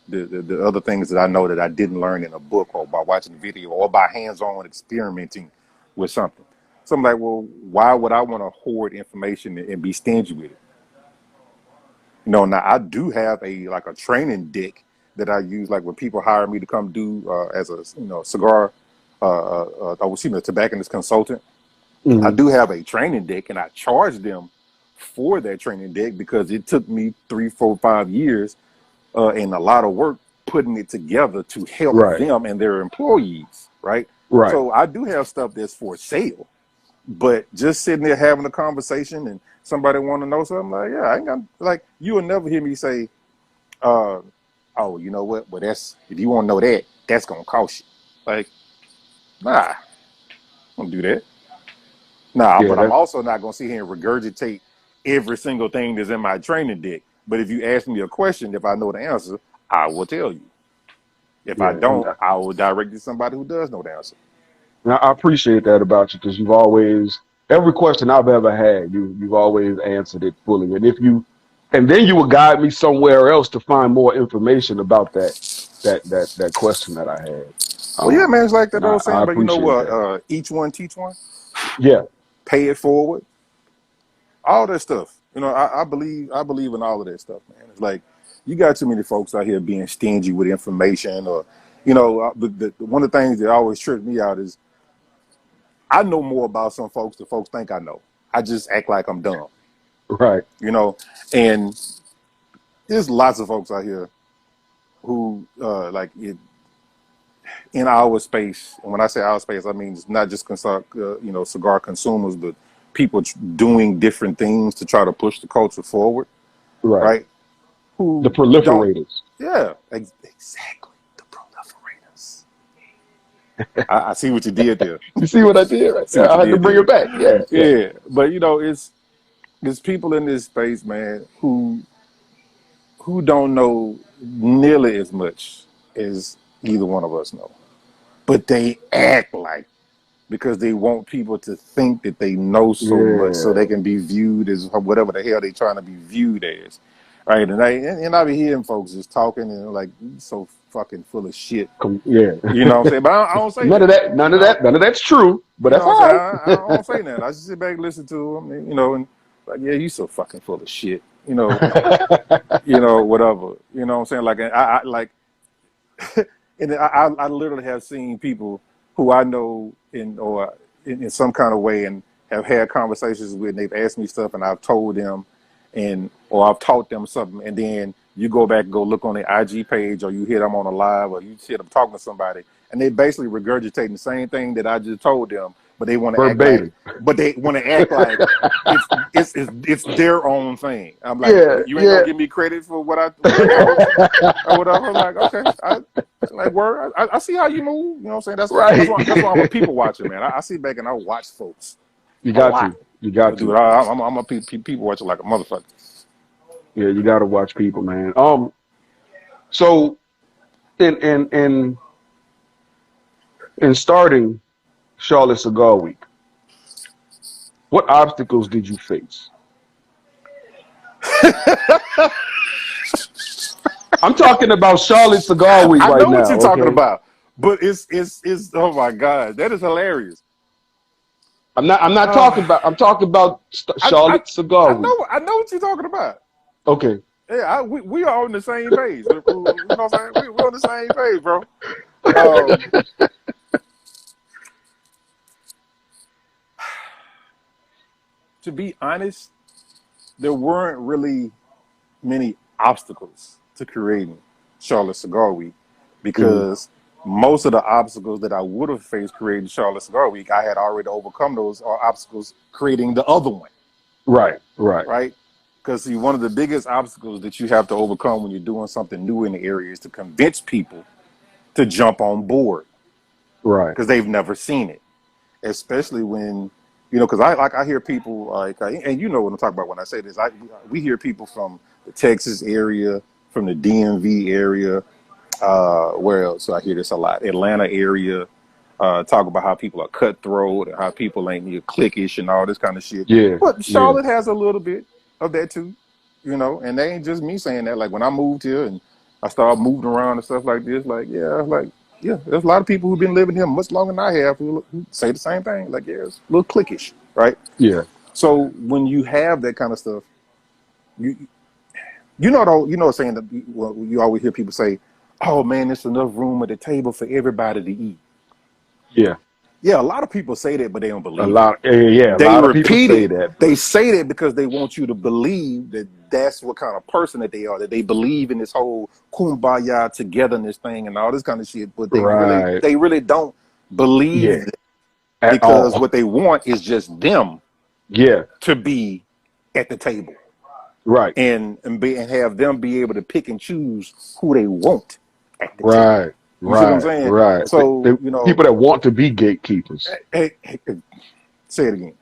the other things that I know that I didn't learn in a book or by watching a video or by hands-on experimenting with something. So I'm like, well, why would I want to hoard information and be stingy with it? You know, now I do have a training deck that I use, like when people hire me to come do as a cigar, tobacconist consultant. I Mhm. do have a training deck, and I charge them for that training deck because it took me 3, 4, 5 years and a lot of work putting it together to help Right. them and their employees, right? Right. So I do have stuff that's for sale, but just sitting there having a conversation and somebody want to know something, like, yeah, I ain't got, like, you will never hear me say, uh, oh, you know what? Well, that's, if you want to know that, that's gonna cost you. Like, nah, don't do that. Nah, Yeah. but I'm That. also not gonna sit here and regurgitate every single thing that's in my training deck. But if you ask me a question, if I know the answer, I will tell you. If I Yeah. And don't, I will direct you to somebody who does know the answer. I appreciate that about you because you've always every question I've ever had, you've always answered it fully. And then you would guide me somewhere else to find more information about that question that I had. Well, yeah, man, it's like And that old I saying, but you know appreciate what? that. Each one teach one. Yeah. Pay it forward. All that stuff. You know, I believe in all of that stuff, man. It's like you got too many folks out here being stingy with information, or one of the things that always tripped me out is I know more about some folks than folks think I know. I just act like I'm dumb, Right. you know. And there's lots of folks out here who in our space. And when I say our space, I mean it's not just cigar consumers, but people doing different things to try to push the culture forward, Right. right? The Who don't, proliferators. yeah, exactly, the proliferators. I see what you did there. You see what I did right See there? what you I had to did bring there. it back. Yeah. Yeah. Yeah, but it's people in this space, man, who don't know nearly as much as either one of us know, but they act like, because they want people to think that they know so much so they Yeah. can be viewed as whatever the hell they trying to be viewed as, right? And I be hearing folks just talking and like, you so fucking full of shit. Yeah. You know what I'm saying? But I don't say None of that. that. You None of know, that. None of that's true. But you know that's what I'm saying? all I don't say that. I just sit back and listen to them, and like, yeah, you so fucking full of shit. right. Whatever. You know what I'm saying? Like, I like, and I literally have seen people who I know in some kind of way and have had conversations with, and they've asked me stuff, and I've told them, or I've taught them something, and then you go back and go look on their IG page, or you hear them on a live, or you hear them talking to somebody, and they basically regurgitating the same thing that I just told them, but they want to act like, Verbatim. it's their own thing. I'm like, Yeah. you ain't gonna Yeah. give me credit for what I told you or whatever. I'm like, okay, Like, word, I see how you move. You know what I'm saying? That's Right. why I'm a people watcher, man. I sit back and I watch folks You a got lot. to. You got Dude, to. I'm a people watcher like a motherfucker. Yeah, you got to watch people, man. So in starting Charlotte Cigar Week, what obstacles did you face? I'm talking about Charlotte Cigar Week I right know what now. you're talking Okay. about, but it's oh my god, that is hilarious. I'm not Uh, talking about. I'm talking about I Charlotte Cigar Week. I know what you're talking about. Okay. Yeah, we are on the same page. You know what I'm saying? We're on the same page, bro. Um, to be honest, there weren't really many obstacles to creating Charlotte Cigar Week Hmm. because most of the obstacles that I would have faced creating Charlotte Cigar Week, I had already overcome those obstacles creating the other one, Right. Right. right? Because see, one of the biggest obstacles that you have to overcome when you're doing something new in the area is to convince people to jump on board Right. because they've never seen it, especially when because I hear people like and you know what I'm talking about when I say this. We hear people from the Texas area, from the DMV area. Where else? So I hear this a lot. Atlanta area. Talk about how people are cutthroat and how people ain't cliquish and all this kind of shit. Yeah. But Yeah. Charlotte has a little bit of that too, and they ain't just me saying that. Like when I moved here and I started moving around and stuff like this, yeah, there's a lot of people who've been living here much longer than I have who say the same thing. Like, yeah, it's a little cliquish, right? Yeah. So when you have that kind of stuff, you saying that you always hear people say, "Oh man, there's enough room at the table for everybody to eat." Yeah. Yeah, a lot of people say that, but they don't A believe it. lot. Yeah. A They lot of people repeat say it. that, They but say that because they want you to believe that that's what kind of person that they are. That they believe in this whole kumbaya togetherness thing and all this kind of shit. But right. they really don't believe Yeah. that At because all. what they want is just them Yeah. to be at the table Right. and have them be able to pick and choose who they want at the table. Right. You see what I'm Right. saying? Right. So People that want to be gatekeepers. hey, say it again.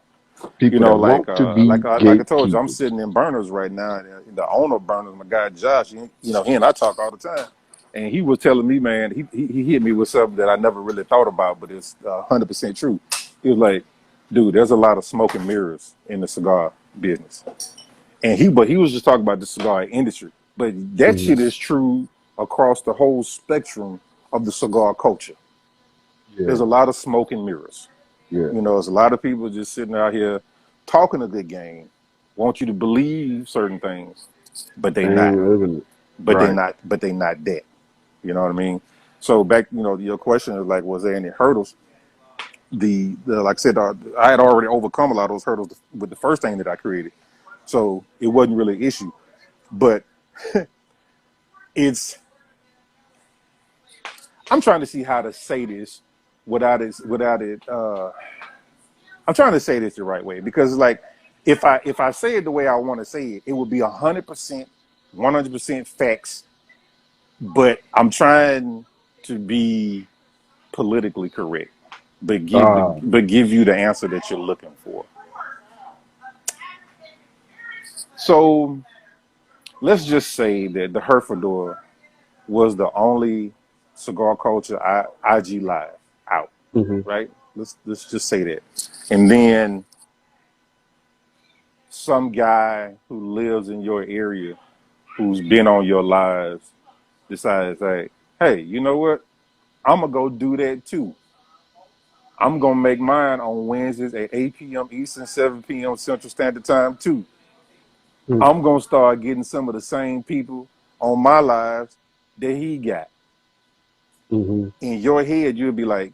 People that want to be Like I told you, I'm gatekeepers. sitting in Burners right now. And the owner of Burners, my guy Josh, he and I talk all the time, and he was telling me, man, he hit me with something that I never really thought about, but it's 100% true. He was like, dude, there's a lot of smoke and mirrors in the cigar business, and he was just talking about the cigar industry, but that Hmm. shit is true across the whole spectrum of the cigar culture. Yeah. There's a lot of smoke and mirrors. Yeah. There's a lot of people just sitting out here talking a good game, want you to believe certain things, but they They not. ain't living it. But they Right. not. But they not that. You know what I mean? So back, your question is like, was there any hurdles? The like I said, I had already overcome a lot of those hurdles with the first thing that I created, so it wasn't really an issue. But it's I'm trying to see how to say this without it. I'm trying to say this the right way because like if I say it the way I want to say it, it would be 100%, 100% facts. But I'm trying to be politically correct, Ah. but give you the answer that you're looking for. So let's just say that the Herfador was the only cigar culture IG live out, Hmm. right? Let's just say that, and then some guy who lives in your area who's been on your lives decides, hey, you know what? I'm gonna go do that too. I'm gonna make mine on Wednesdays at 8 p.m. Eastern, 7 p.m. Central Standard Time too. I'm gonna start getting some of the same people on my lives that he got. Hmm. In your head, you'll be like,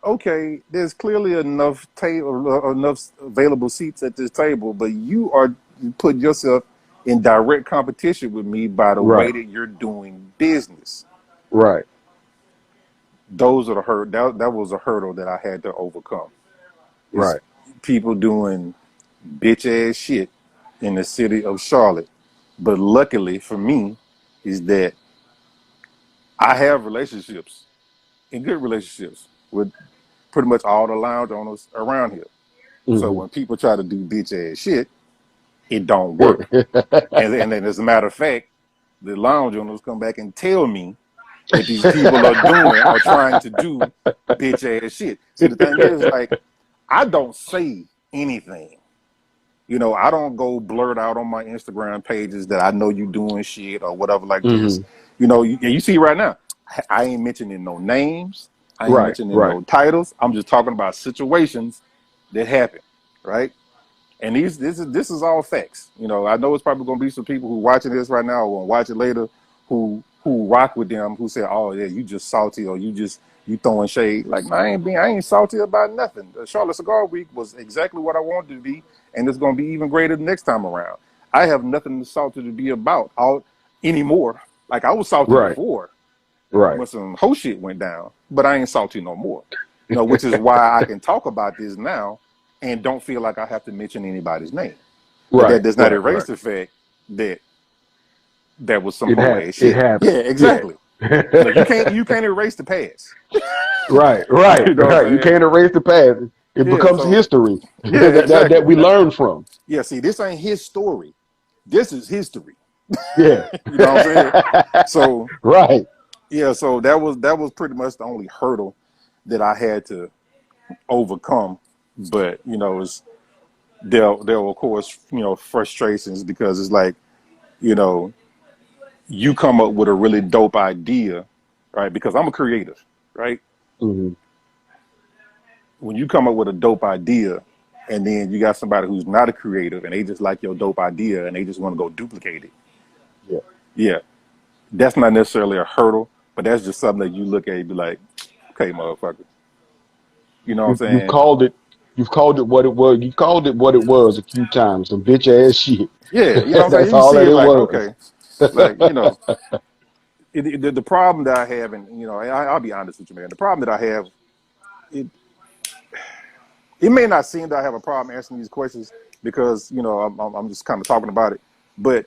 okay, there's clearly enough table, enough available seats at this table, but you are putting yourself in direct competition with me by the way Right. that you're doing business. Right. Those are the that was a hurdle that I had to overcome. Is Right. people doing bitch ass shit in the city of Charlotte. But luckily for me, is that I have relationships and good relationships with pretty much all the lounge owners around here. So Hmm. when people try to do bitch ass shit, it don't work. And then as a matter of fact, the lounge owners come back and tell me that these people are doing or trying to do bitch ass shit. See, the thing is, like, I don't say anything. You know, I don't go blurt out on my Instagram pages that I know you doing shit or whatever like this. Hmm. You know, you see right now, I ain't mentioning no names. I ain't Right, mentioning right, no titles. I'm just talking about situations that happen, right? And this is all facts. You know, I know it's probably gonna be some people who watching this right now or gonna watch it later who rock with them who say, "Oh yeah, you just salty or you throwing shade." Like I ain't salty about nothing. The Charlotte Cigar Week was exactly what I wanted to be, and it's gonna be even greater the next time around. I have nothing salty to be about all anymore. Like I was salty right, before right. when some whole shit went down, but I ain't salty no more. You know, which is why I can talk about this now and don't feel like I have to mention anybody's name. But that Right, does not right, erase right. the fact that that was some It whole had ass it shit. Yeah, happened. Yeah. exactly. You know, you can't erase the past. Right, right, You know what right. You I'm saying? can't erase the past. It Yeah. becomes So history yeah, that exactly. we learn from. Yeah. See, this ain't his story. This is history. Yeah. You know what I'm saying? So Right. yeah. So that was pretty much the only hurdle that I had to overcome. But you know, it's there were of course frustrations because it's like you know you come up with a really dope idea, right? Because I'm a creative, right? Hmm. When you come up with a dope idea and then you got somebody who's not a creative and they just like your dope idea and they just want to go duplicate it. Yeah. Yeah. That's not necessarily a hurdle, but that's just something that you look at and be like, okay, motherfucker. You know what I'm You've saying? called it. You've called it what it was. You called it what it was a few times. Some bitch ass shit. Yeah, you know what I'm That's saying? You all see that it it like, was. okay, like, the problem that I have, and, I'll be honest with you, man. The problem that I have, it, it may not seem that I have a problem answering these questions because, I'm just kind of talking about it. But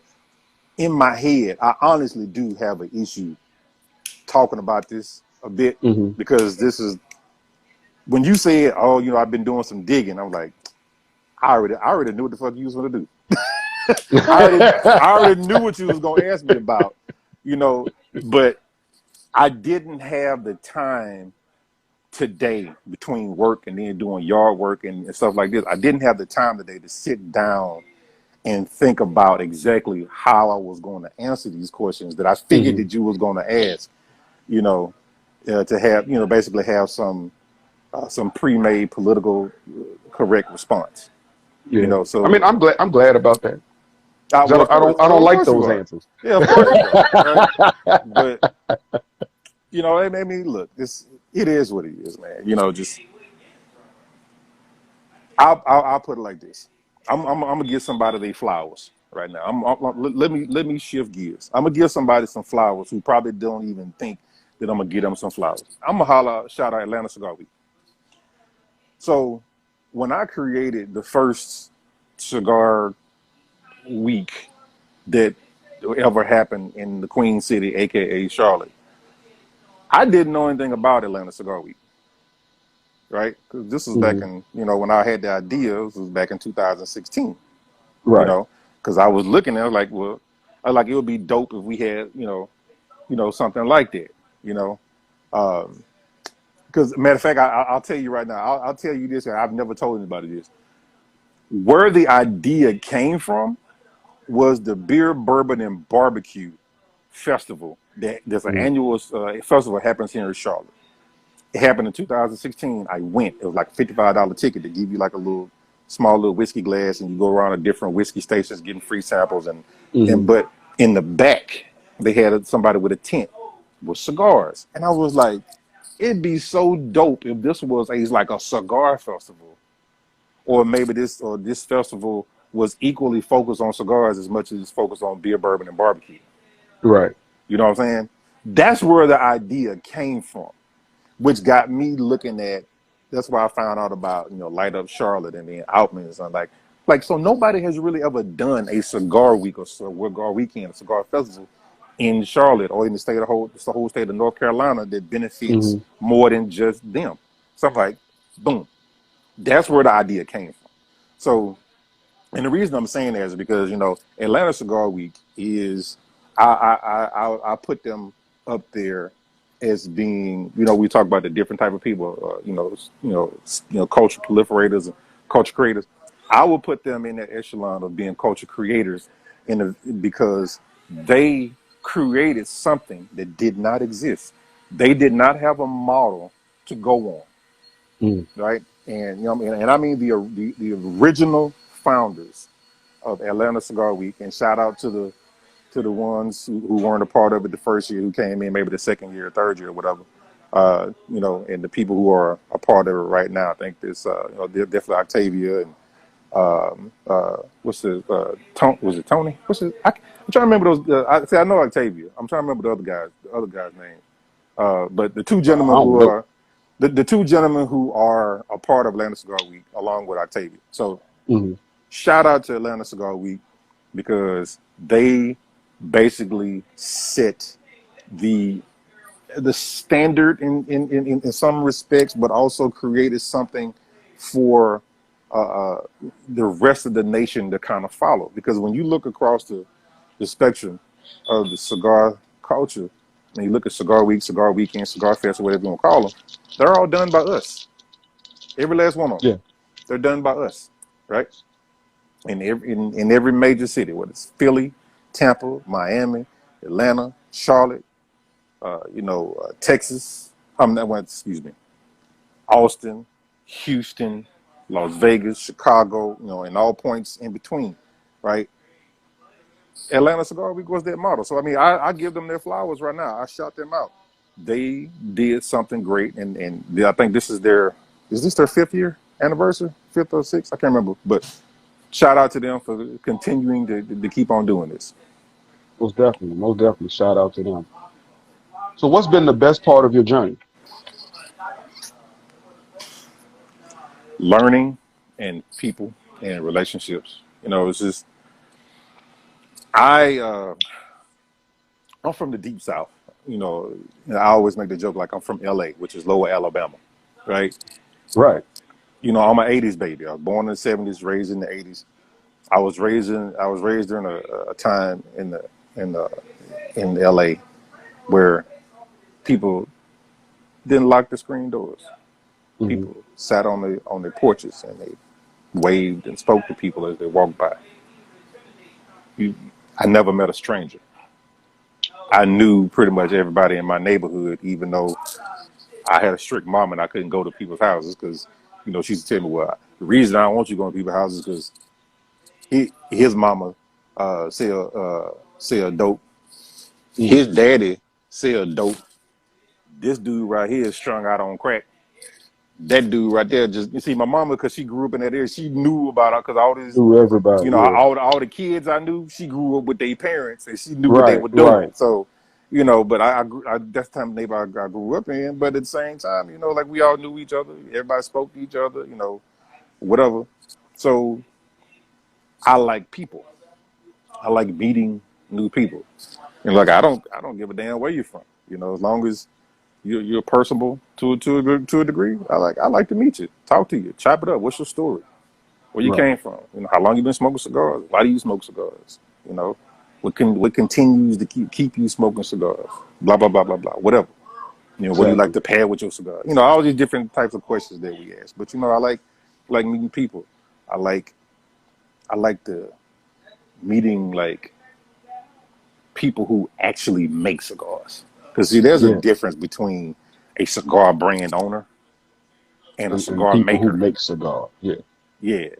in my head, I honestly do have an issue talking about this a bit Hmm. because this is when you said, "Oh, I've been doing some digging." I'm like, I already knew what the fuck you was gonna do. I already knew what you was gonna ask me about, but I didn't have the time today between work and then doing yard work and stuff like this. I didn't have the time today to sit down and think about exactly how I was going to answer these questions that I figured Hmm. that you was going to ask. You know, to have basically have some pre-made political correct response. Yeah. I So mean, I'm glad about that. 'Cause well, of course, I don't of like course you those are. answers. Yeah, of course you don't. Right? But I mean, look, it is what it is, man. Just I'll put it like this. I'm gonna give somebody their flowers right now. Let me shift gears. I'm gonna give somebody some flowers who probably don't even think that I'm gonna give them some flowers. I'm gonna shout out Atlanta Cigar Week. So when I created the first cigar week that ever happened in the Queen City, aka Charlotte, I didn't know anything about Atlanta Cigar Week, right? Because this was back Hmm. in, when I had the idea, this was back in 2016, Right. because I was looking at it like, well, it would be dope if we had, something like that, you know. Because matter of fact, I'll tell you right now, I'll tell you this, and I've never told anybody this. Where the idea came from was the Beer, Bourbon, and Barbecue Festival. There's an Hmm. annual festival that happens here in Charlotte. It happened in 2016. I went. It was like a $55 ticket to give you like a small little whiskey glass, and you go around to different whiskey stations getting free samples. And Hmm. but in the back, they had somebody with a tent with cigars, and I was like, it'd be so dope if this was like a cigar festival, or maybe this festival was equally focused on cigars as much as it's focused on beer, bourbon, and barbecue. Right. You know what I'm saying? That's where the idea came from, which got me looking at. That's why I found out about Light Up Charlotte and then Outman's and like so nobody has really ever done a cigar week or cigar weekend, a cigar festival in Charlotte or in the whole state of North Carolina that benefits Hmm. more than just them. So I'm like, boom, that's where the idea came from. So, and the reason I'm saying that is because Atlanta Cigar Week is I put them up there as being we talk about the different type of people culture proliferators and culture creators. I will put them in that echelon of being culture creators because they created something that did not exist. They did not have a model to go on, Mm. right? And and I mean the original founders of Atlanta Cigar Week, and shout out to the ones who weren't a part of it the first year, who came in maybe the second year, third year, whatever. And the people who are a part of it right now. I think this, definitely Octavia and what's the Tony? Was it Tony? I'm trying to remember those. I know Octavia. I'm trying to remember the other guy's name. But the two I gentlemen don't who know. are the two gentlemen who are a part of Atlanta Cigar Week, along with Octavia. So Hmm. shout out to Atlanta Cigar Week because they basically set the standard in some respects, but also created something for the rest of the nation to kind of follow. Because when you look across the spectrum of the cigar culture, and you look at Cigar Week, Cigar Weekend, Cigar Fest, or whatever you want to call them, they're all done by us. Every last one of them. Yeah. They're done by us, right? In every major city, whether it's Philly, Tampa, Miami, Atlanta, Charlotte, Texas. That one, excuse me, Austin, Houston, Las Vegas, Chicago, and all points in between, right? Atlanta Cigar Week was their model. So I mean, I give them their flowers right now. I shout them out. They did something great, and I think is this their fifth year anniversary, fifth or sixth? I can't remember, but shout out to them for continuing to keep on doing this. Most definitely. Most definitely. Shout out to them. So, what's been the best part of your journey? Learning and people and relationships. It's just I I'm from the deep south. I always make the joke like I'm from LA, which is Lower Alabama, right? Right. I'm an '80s baby. I was born in the '70s, raised in the '80s. I was raised during a time in LA where people didn't lock the screen doors. Hmm. People sat on their porches and they waved and spoke to people as they walked by. You, I never met a stranger. I knew pretty much everybody in my neighborhood, even though I had a strict mom and I couldn't go to people's houses because, she used to tell me, well, the reason I don't want you going to people's houses is because his mama sell dope. Hmm. His daddy sell dope. This dude right here is strung out on crack. That dude right there, just you see, my mama, because she grew up in that area, she knew about it because all this, Through everybody. Yeah. all the kids I knew, she grew up with their parents and she knew what they Right. were Right. doing. So, but that's the time of neighborhood I grew up in. But at the same time, like we all knew each other. Everybody spoke to each other. Whatever. So I like people. I like meeting new people. And like I don't give a damn where you're from. As long as you're personable to a degree. I like to meet you, talk to you, chop it up. What's your story? Where you Right. came from? How long you been smoking cigars? Why do you smoke cigars? You know, what continues to keep you smoking cigars? Blah blah blah blah blah. Whatever. What do you like Exactly. to pair with your cigar? All these different types of questions that we ask. But I like meeting people. I like the meeting like people who actually make cigars. Because see, there's a Yeah. difference between a cigar brand owner and a And cigar people who maker. make cigars. Yeah. Yeah,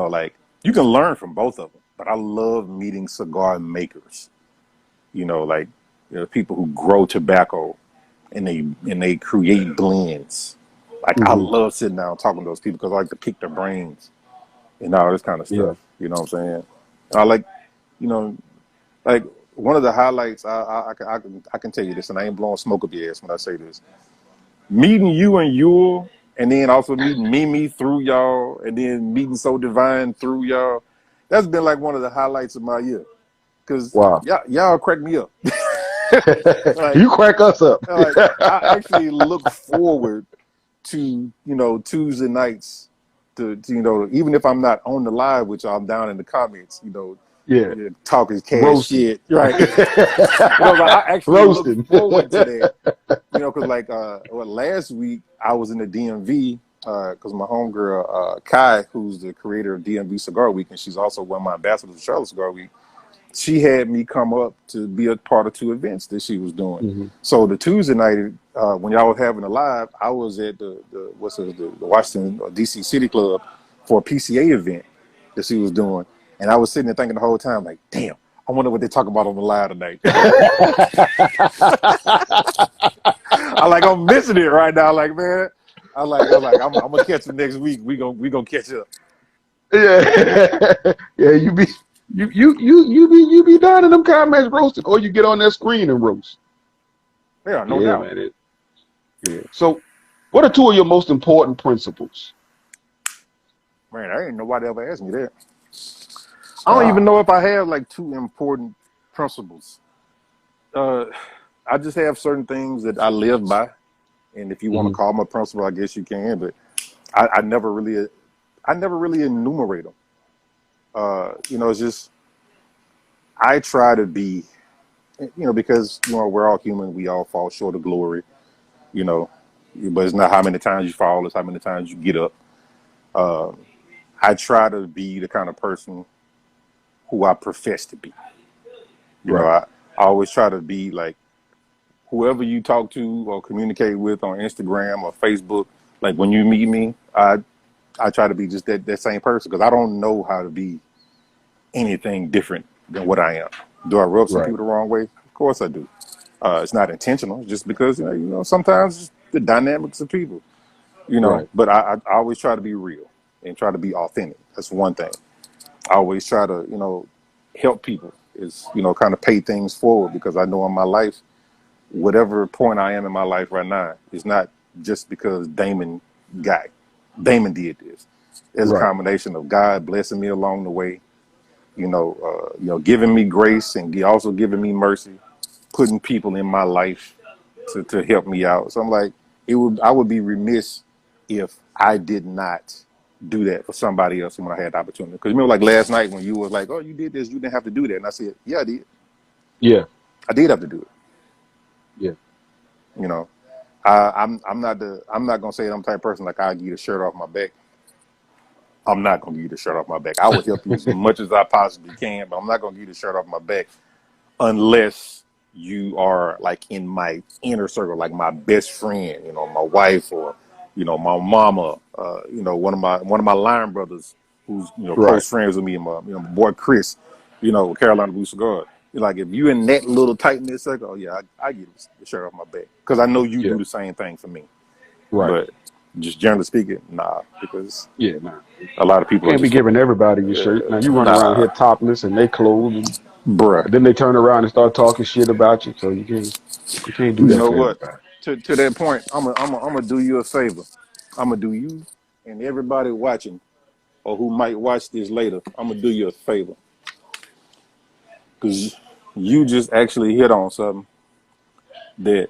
like you can learn from both of them, but I love meeting cigar makers. Like people who grow tobacco and they create blends. Like I Hmm. love sitting down and talking to those people because I like to pick their brains and all this kind of Yeah. stuff. You know what I'm saying? I like, you know, like one of the highlights. I can tell you this, and I ain't blowing smoke up your ass when I say this. Meeting you and Yule, and then also meeting Mimi through y'all, and then meeting So Divine through y'all. That's been like one of the highlights of my year, cause Wow. y'all crack me up. Like, You crack us up. I actually look forward to, Tuesday nights to, even if I'm not on the live, which I'm down in the comments, Yeah, talking cash roasting. shit, right? Like, I actually look Roasting. forward to that, because like, last week I was in the DMV, because my homegirl, Kai, who's the creator of DMV Cigar Week, and she's also one of my ambassadors for Charlotte Cigar Week, she had me come up to be a part of two events that she was doing. Hmm. So the Tuesday night, when y'all was having a live, I was at the Washington DC City Club for a PCA event that she was doing, and I was sitting there thinking the whole time, like, damn, I wonder what they talk about on the live tonight. I'm missing it right now. Like, man, I'm gonna catch them next week. We gonna catch up. Yeah, yeah. You be down in them comments roasting, or you get on that screen and roast. Yeah, no Yeah, doubt. man. Yeah. So, what are two of your most important principles? Man, I ain't nobody ever asked me that. I don't even Ah. know if I have like two important principles. Uh, I just have certain things that I live by, and if you want to Hmm. call them a principle, I guess you can. But I never really enumerate them. It's just I try to be, because we're all human, we all fall short of glory. You know, but it's not how many times you fall; it's how many times you get up. Uh, I try to be the kind of person who I profess to be. Right. I always try to be like whoever you talk to or communicate with on Instagram or Facebook. Like when you meet me, I try to be just that same person because I don't know how to be anything different than what I am. Do I rub some Right. people the wrong way? Of course I do. It's not intentional, just because sometimes the dynamics of people. Right. But I always try to be real and try to be authentic. That's one thing. I always try to help people is kind of pay things forward because I know in my life whatever point I am in my life right now is not just because Damon did this. There's a Right. combination of God blessing me along the way, giving me grace and also giving me mercy, putting people in my life to help me out. So I'm like, I would be remiss if I did not do that for somebody else when I had the opportunity. Because remember, like last night when you was like, "Oh, you did this, you didn't have to do that," and I said, "Yeah, I did. Yeah. I did have to do it." Yeah. You know, I'm not gonna say that I'm the type of person like I'll give you the shirt off my back. I'm not gonna give you the shirt off my back. I would help you as much as I possibly can, but I'm not gonna give you the shirt off my back unless you are like in my inner circle, like my best friend, my wife or my mama, one of my line brothers who's Right. close friends with me, and my boy Chris, Carolina Blue Cigar. Like if you in that little tight knit circle, oh yeah, I get the shirt off my back because I know you Yeah. do the same thing for me. Right. But just generally speaking, nah, because Yeah. Nah. a lot of You people are can't be just giving everybody your shirt. Now you run around nah, here topless and they clothes, bruh. and then they turn around and start talking shit about you. So you can't do You that know to what? everybody. To that point, I'm gonna do you a favor. I'm gonna do you and everybody watching or who might watch this later. I'm gonna do you a favor because you just actually hit on something that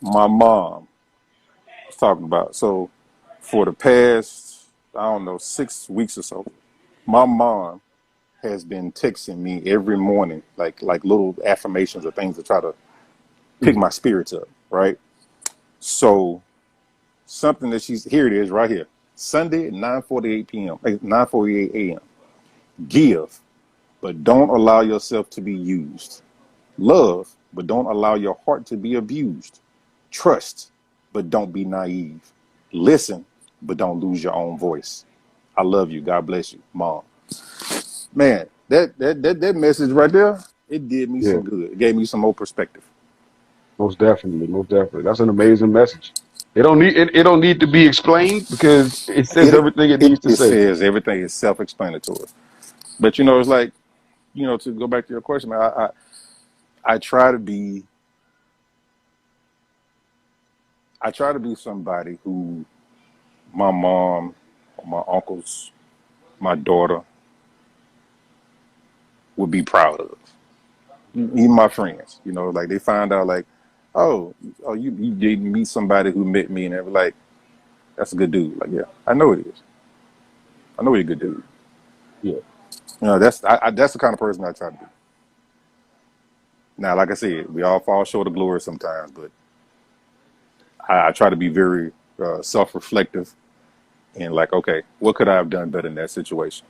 my mom was talking about. So for the past, I don't know, 6 weeks or so, my mom has been texting me every morning, like little affirmations or things to try to pick Hmm. my spirits up, right? So something that here it is right here. Sunday at 9:48 p.m. 9:48 a.m. Give, but don't allow yourself to be used. Love, but don't allow your heart to be abused. Trust, but don't be naive. Listen, but don't lose your own voice. I love you. God bless you, Mom. Man, that message right there, it did me Yeah. some good. It gave me some more perspective. Most definitely. Most definitely. That's an amazing message. It don't need to be explained because it says It everything it it, needs to it say. says everything is self-explanatory. But it's like, to go back to your question, man, I try to be somebody who my mom, my uncles, my daughter would be proud of. even my friends, you know, like they find out like, oh, you did meet somebody who met me, and they're like, that's a good dude. Like, yeah, I know it is. I know you're a good dude. Yeah. You know, that's the kind of person I try to be. Now, like I said, we all fall short of glory sometimes, but I try to be very self-reflective and like, okay, what could I have done better in that situation?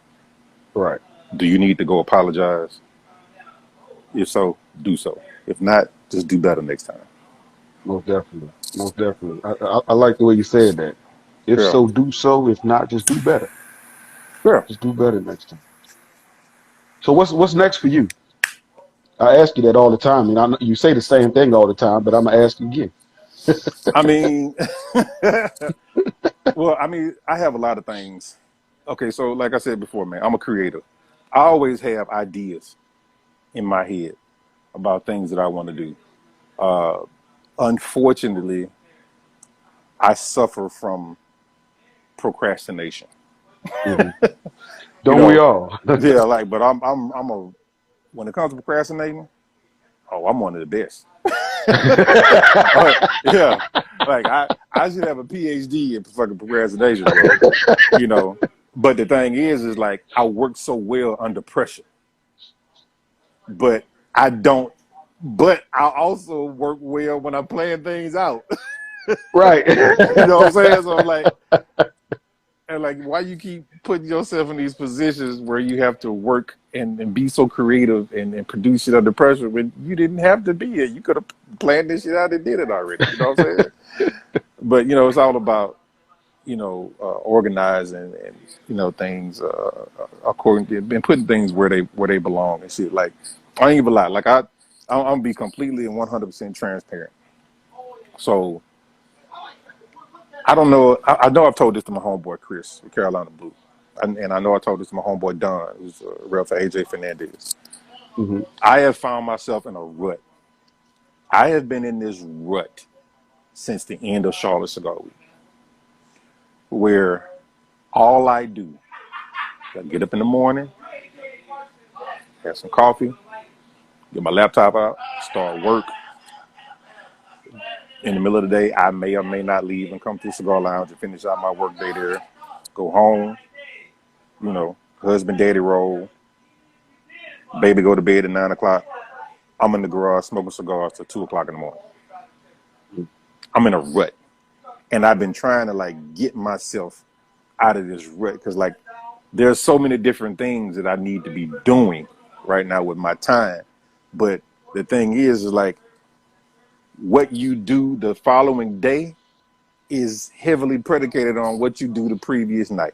Right. Do you need to go apologize? If so, do so. If not, just do better next time. Most definitely. Most definitely. I like the way you said that. If Yeah, so, do so. If not, just do better. yeah. Just do better next time. So what's next for you? I ask you that all the time, and I know you say the same thing all the time, but I'm gonna ask you again. I mean, well, I mean, I have a lot of things. Okay, so like I said before, man, I'm a creator. I always have ideas in my head about things that I want to do. Unfortunately, I suffer from procrastination. Hmm. You Don't we know, all? yeah, like, but I'm a when it comes to procrastinating, oh, I'm one of the best. Yeah, like I should have a PhD in fucking procrastination, bro. You know, but the thing is like I work so well under pressure, but I don't. But I also work well when I'm playing things out. Right. You know what I'm saying? So I'm like, and like, why you keep putting yourself in these positions where you have to work and be so creative and produce shit under pressure when you didn't have to be it? You could have planned this shit out and did it already. You know what I'm saying? But you know, it's all about organizing and things according to and putting things where they belong and shit. Like I ain't even lie. Like I'm gonna be completely and 100% transparent. So I don't know. I know I've told this to my homeboy Chris, the Carolina Blue, and I know I told this to my homeboy Don, who's a rep for AJ Fernandez. Hmm. I have found myself in a rut. I have been in this rut since the end of Charlotte Cigar Week, where all I do is get up in the morning, have some coffee, get my laptop out, start work. In the middle of the day, I may or may not leave and come to the Cigar Lounge and finish out my work day there. Go home, husband, daddy role, baby go to bed at 9 o'clock. I'm in the garage smoking cigars till 2 o'clock in the morning. I'm in a rut. And I've been trying to like get myself out of this rut because like there's so many different things that I need to be doing right now with my time. But the thing is like what you do the following day is heavily predicated on what you do the previous night.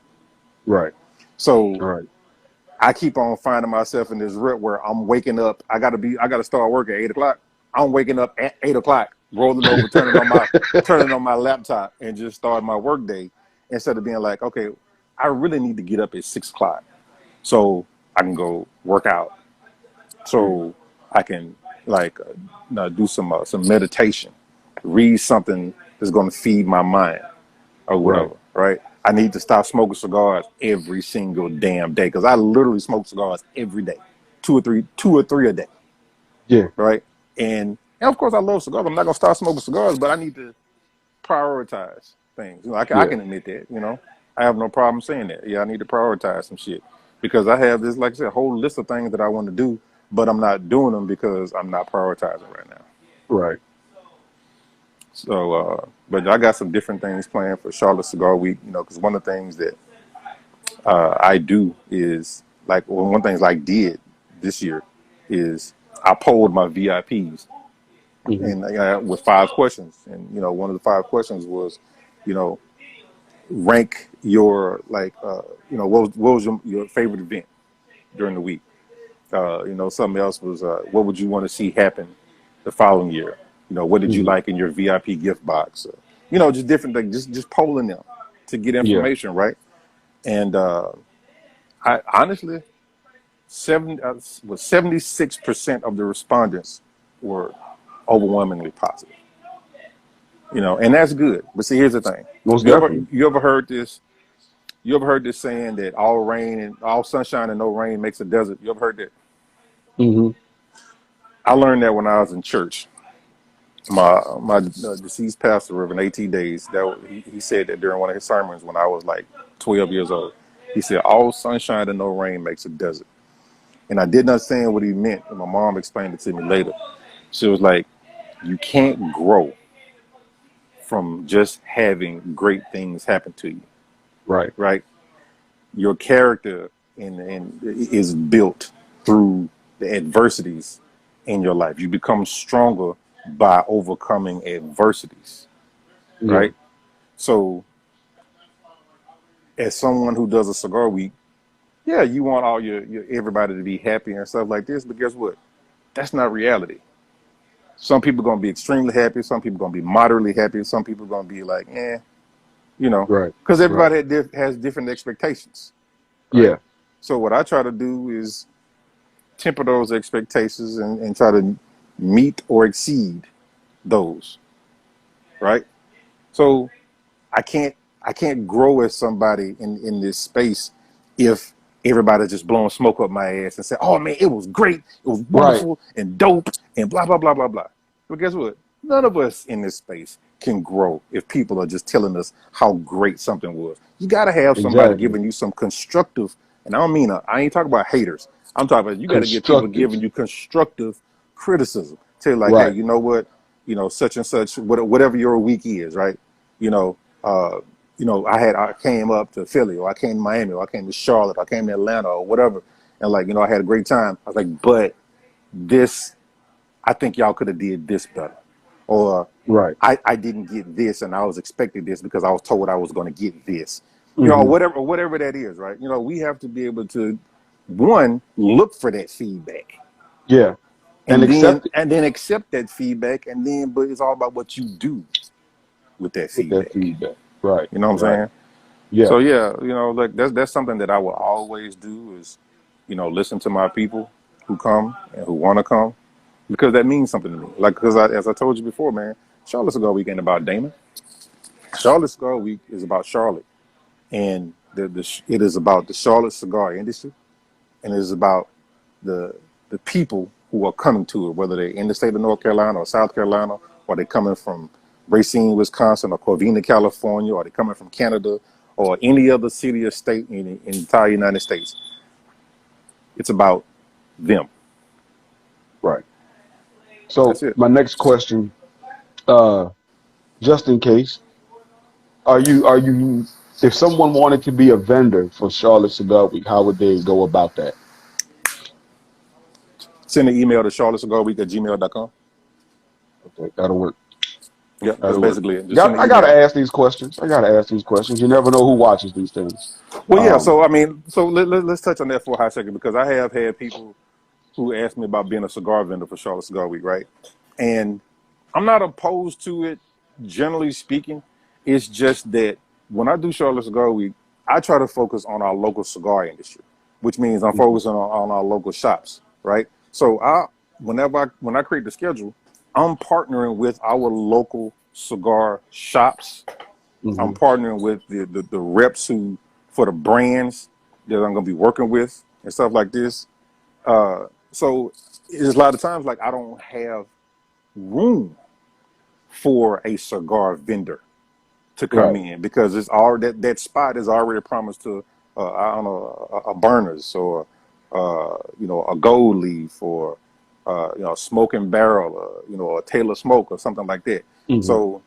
Right. So Right. I keep on finding myself in this rut where I'm waking up. I gotta start work at 8 o'clock. I'm waking up at 8 o'clock, rolling over, turning on my laptop and just starting my work day instead of being like, okay, I really need to get up at 6 o'clock so I can go work out. Mm. So I can like do some meditation, read something that's going to feed my mind or Right. whatever, right? I need to stop smoking cigars every single damn day because I literally smoke cigars every day, two or three a day, Yeah. right? And of course I love cigars. I'm not gonna stop smoking cigars, but I need to prioritize things. I Yeah. can admit that. I have no problem saying that. Yeah, I need to prioritize some shit because I have this, like I said, whole list of things that I want to do, but I'm not doing them because I'm not prioritizing right now. Right. So, but I got some different things planned for Charlotte Cigar Week. Because one of the things that I do is like one of the things I did this year is I polled my VIPs Hmm. and with 5 questions, and one of the 5 questions was, you know, rank your like, what was your favorite event during the week. Something else was what would you want to see happen the following year. What did you Hmm. like in your VIP gift box? Just different things. Just polling them to get Yeah. information, right? And I honestly, 76% of the respondents were overwhelmingly positive. And that's good. But see, here's the thing: Most you ever definitely. you ever heard this? You ever heard this saying that all sunshine and no rain makes a desert? You ever heard that? Hmm. I learned that when I was in church. My deceased pastor, Reverend A.T. Days, he said that during one of his sermons when I was like 12 years old. He said, "All sunshine and no rain makes a desert." And I didn't understand what he meant. And my mom explained it to me later. She was like, "You can't grow from just having great things happen to you, Right. right? Your character and is built through the adversities in your life. You become stronger by overcoming adversities, Yeah. right? So, as someone who does a cigar week, yeah, you want all your everybody to be happy and stuff like this, but guess what? That's not reality. Some people are gonna be extremely happy. Some people are gonna be moderately happy. Some people are gonna be like, you know, Right. because Right. everybody has different expectations, right? Yeah. So what I try to do is temper those expectations and try to meet or exceed those, right? So I can't I can't grow as somebody in this space if everybody's just blowing smoke up my ass and say, "Oh man, it was great, it was Right. wonderful and dope and blah blah blah blah blah." But guess what? None of us in this space can grow if people are just telling us how great something was. You got to have somebody Exactly. giving you some constructive, and I ain't talking about haters. I'm talking about you got to get people Constructive. giving you constructive criticism. Tell you like, hey, Right. you know what? Such and such, whatever your week is, right? You know, uh, I came up to Philly, or I came to Miami, or I came to Charlotte, or I came to Atlanta, or whatever, and like, I had a great time. I was like, but this, I think y'all could have did this better, or Right. I didn't get this, and I was expecting this because I was told I was going to get this, Hmm. whatever that is, right? We have to be able to, one, look for that feedback, Yeah. And and then accept it and then accept that feedback, and then but it's all about what you do with that with that feedback. feedback. Right. You know what I'm Right. saying? Yeah. So yeah, like that's something that I will always do is, listen to my people who come and who want to come because that means something to me. Like because as I told you before, man, Charlotte Cigar Week ain't about Damon. Charlotte Cigar Week is about Charlotte, and it is about the Charlotte cigar industry, and it is about the the people who are coming to it, whether they're in the state of North Carolina or South Carolina, or they're coming from Racine, Wisconsin, or Covina, California, or they're coming from Canada, or any other city or state in the entire United States. It's about them. Right. That's So it. my next question, uh, just in case, are you if someone wanted to be a vendor for Charlotte Cigar Week, how would they go about that? Send an email to charlottecigarweek@gmail.com. Okay, that'll work. Yeah, that's That'll work. basically it. Just send an I gotta email. ask these questions. I gotta ask these questions. You never know who watches these things. Well, yeah. Um, So I mean, so let's touch on that for a hot second because I have had people who asked me about being a cigar vendor for Charlotte Cigar Week, right? And I'm not opposed to it, generally speaking. It's just that when I do Charlotte Cigar Week, I try to focus on our local cigar industry, which means I'm mhm, focusing on our local shops, right? So when I create the schedule, I'm partnering with our local cigar shops. I'm mhm, partnering with the reps who for the brands that I'm going to be working with and stuff like this. So there's a lot of times like I don't have room for a cigar vendor to come right. in because it's already that spot is already promised to I don't know a Burners or a Gold Leaf or Smoking Barrel or a Taylor Smoke or something like that. Hmm. So,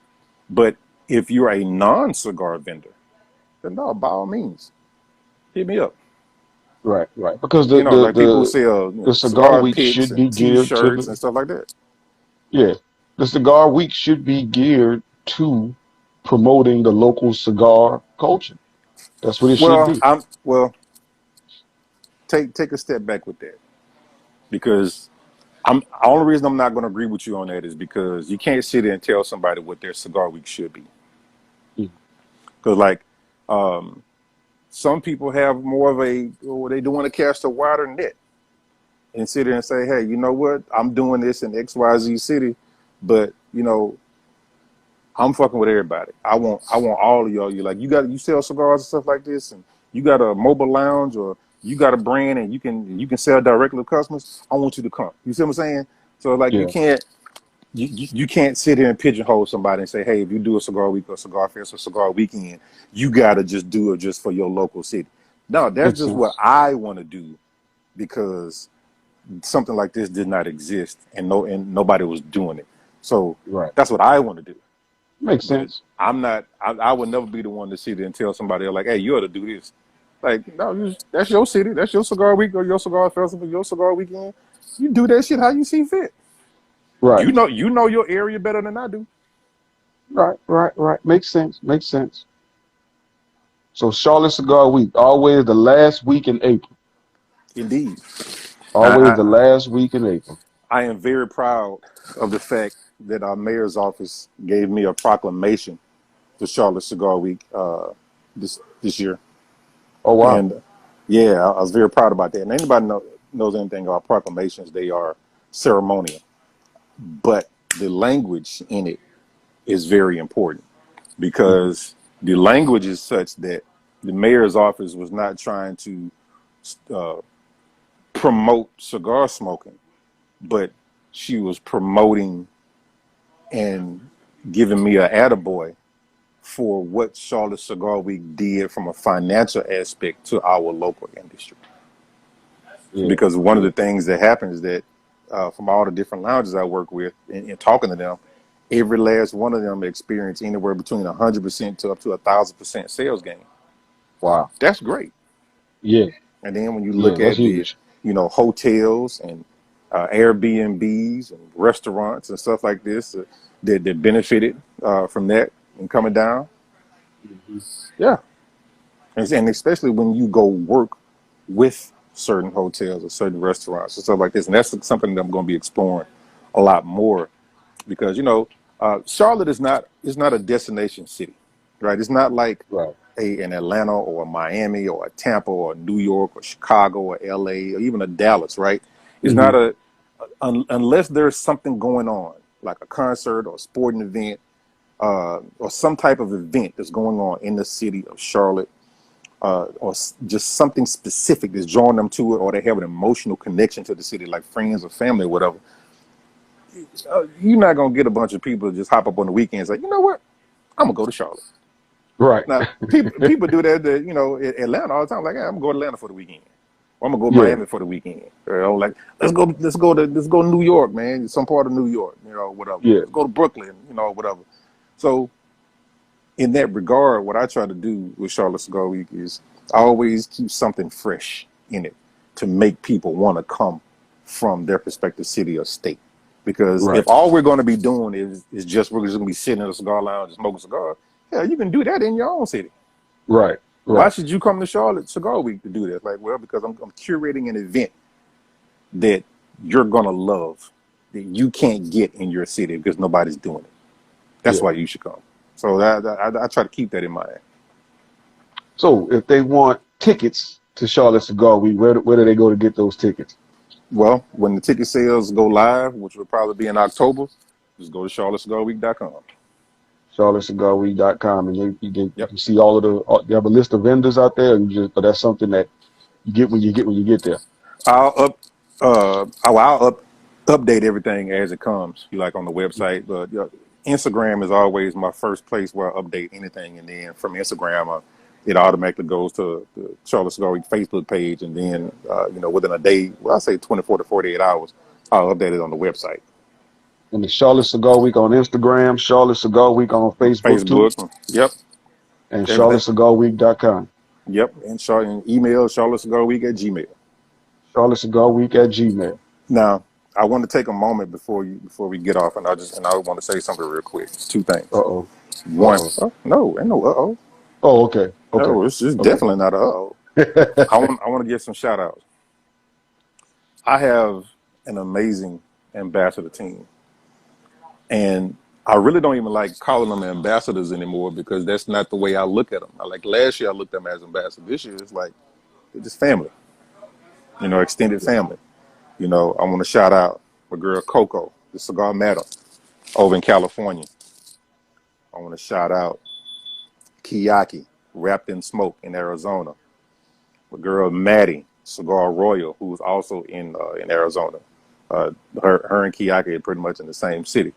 but if you're a non-cigar vendor, then no, by all means, hit me up. Right. Right. Because Like people who sell the cigar cigar week picks should be and geared to T-shirts the and stuff like that. yeah. The cigar week should be geared to promoting the local cigar culture. That's what it should Well, be. take a step back with that because I'm the only reason I'm not going to agree with you on that is because you can't sit there and tell somebody what their cigar week should be. Mhm. Because like some people have more of or they do want to cast a wider net and sit there and say, hey, you know what? I'm doing this in XYZ city, but I'm fucking with everybody. I want all of y'all. You sell cigars and stuff like this, and you got a mobile lounge or you got a brand and you can sell directly to customers. I want you to come. You see what I'm saying? So like Yeah. you can't sit here and pigeonhole somebody and say, hey, if you do a cigar week or cigar fest or cigar weekend, you got to just do it just for your local city. No, that's Makes just what sense. I want to do because something like this did not exist and nobody was doing it. So Right. that's what I want to do. Makes But sense. I'm not. I would never be the one to sit there and tell somebody else like, "Hey, you ought to do this." Like, no, that's your city. That's your cigar week or your cigar festival, your cigar weekend. You do that shit how you see fit. Right. You know your area better than I do. Right. Right. Right. Makes sense. Makes sense. So Charlotte Cigar Week, always the last week in April. Indeed, Always I, the last week in April. I am very proud of the fact that our mayor's office gave me a proclamation for Charlotte Cigar Week this year, Oh wow. and yeah, I was very proud about that. And anybody knows anything about proclamations, they are ceremonial, but the language in it is very important Hmm. because the language is such that the mayor's office was not trying to uh, promote cigar smoking, but she was promoting and giving me a attaboy for what Charlotte Cigar Week did from a financial aspect to our local industry. Yeah. Because one of Yeah. the things that happens is that from all the different lounges I work with and talking to them, every last one of them experience anywhere between 100% to up to 1,000% sales gain. Wow. That's great. Yeah. And then when you Yeah. look That's at the, huge. hotels and Airbnbs and restaurants and stuff like this that benefited from that and coming down, Hmm. yeah. And especially when you go work with certain hotels or certain restaurants and stuff like this. And that's something that I'm going to be exploring a lot more because Charlotte is not a destination city, right? It's not like Right. an Atlanta or a Miami or a Tampa or a New York or Chicago or LA or even a Dallas, right? It's not Hmm. unless there's something going on like a concert or a sporting event or some type of event that's going on in the city of Charlotte. Just something specific that's drawing them to it, or they have an emotional connection to the city, like friends or family or whatever. You're not gonna get a bunch of people to just hop up on the weekends like, you know what, I'm gonna go to Charlotte. Right. Now, people do that, in Atlanta all the time. Like, yeah, I'm gonna go to Atlanta for the weekend. Or I'm gonna go to Yeah. Miami for the weekend. Like let's go to New York, man. Some part of New York, whatever. Yeah. Let's go to Brooklyn, whatever. So in that regard, what I try to do with Charlotte Cigar Week is I always keep something fresh in it to make people want to come from their respective city or state. Because Right. if all we're going to be doing is just we're just going to be sitting in a cigar lounge and smoking cigars, yeah, you can do that in your own city. Right. Why Right. should you come to Charlotte Cigar Week to do that? Like, well, because I'm curating an event that you're going to love that you can't get in your city because nobody's doing it. That's Yeah. why you should come. So I try to keep that in mind. So if they want tickets to Charlotte Cigar Week, where do they go to get those tickets? Well, when the ticket sales go live, which will probably be in October, just go to charlottecigarweek.com. CharlotteCigarWeek.com, and you Yep. can see all of they have a list of vendors out there, but that's something that you get when you get there. I'll up I'll update everything as it comes. You like on the website, but Instagram is always my first place where I update anything, and then from Instagram, it automatically goes to the Charlotte Cigar Week Facebook page, and then within a day, well, I say 24 to 48 hours, I'll update it on the website, And the Charlotte Cigar Week on Instagram, Charlotte Cigar Week on Facebook too, Facebook. Yep, and everything. CharlotteCigarWeek.com. Yep, and email charlottecigarweek@gmail. CharlotteCigarWeek at Gmail. Now, I want to take a moment before we get off, and I want to say something real quick. It's two Uh things. oh. Uh One, oh. oh, no, ain't no uh-oh. Oh, okay. Okay. No, it's Okay. definitely not a uh-oh. I want to give some shout outs. I have an amazing ambassador team, and I really don't even like calling them ambassadors anymore because that's not the way I look at them. Like last year, I looked at them as ambassadors. This year, it's like they're just family, extended Yeah. family. I want to shout out my girl Coco, the cigar madam over in California. I want to shout out Kiyaki, Wrapped in Smoke in Arizona. My girl Maddie, Cigar Royal, who's also in Arizona. Her and Kiyaka are pretty much in the same city.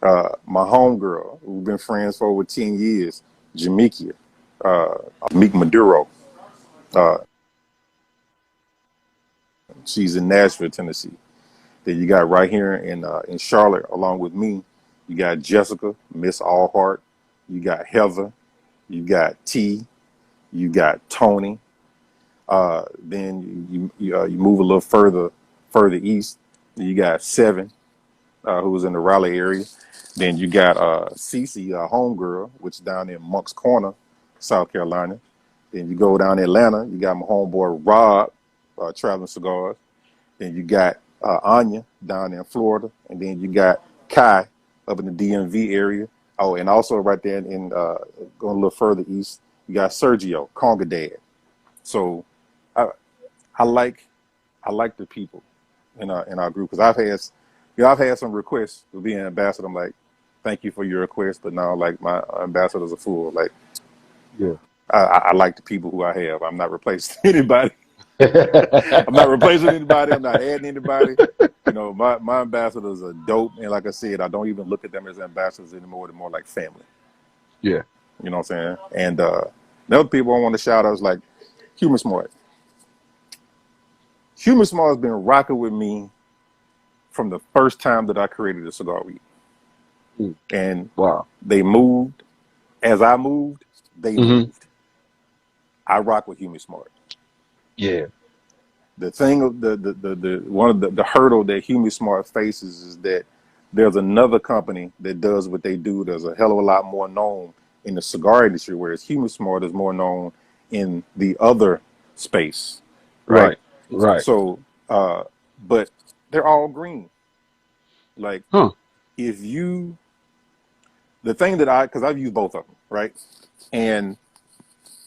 My homegirl, we've been friends for over 10 years, Jamaica, Meek Maduro. Uh, she's in Nashville, Tennessee. Then you got right here in Charlotte, along with me, you got Jessica, Miss Allheart. You got Heather. You got T. You got Tony. Then you move a little further east. You got Seven, who was in the Raleigh area. Then you got Cece, homegirl, which is down in Monk's Corner, South Carolina. Then you go down to Atlanta. You got my homeboy Rob, Traveling Cigars. Then you got Anya down in Florida, and then you got Kai up in the DMV area. Oh, and also right there in going a little further east, you got Sergio, Conga Dad. So I like the people in our group, because I've had some requests to be an ambassador. I'm like, thank you for your request, but now like my ambassadors are full. Like, Yeah. I like the people who I have. I'm not replacing anybody. I'm not replacing anybody. I'm not adding anybody. You know, my ambassadors are dope, and like I said, I don't even look at them as ambassadors anymore. They're more like family. Yeah. You know what I'm saying? And the other people I want to shout out is like Human Smart. Human Smart has been rocking with me from the first time that I created the Cigar Week. And Wow. they moved. As I moved, they Hmm. moved. I rock with Human Smart. Yeah. The thing, the one of the hurdle that Human Smart faces is that there's another company that does what they do. There's a hell of a lot more known in the cigar industry, whereas Human Smart is more known in the other space, right? Right. Right. So, but they're all green. Like, Huh. if you, the thing because I've used both of them, right? And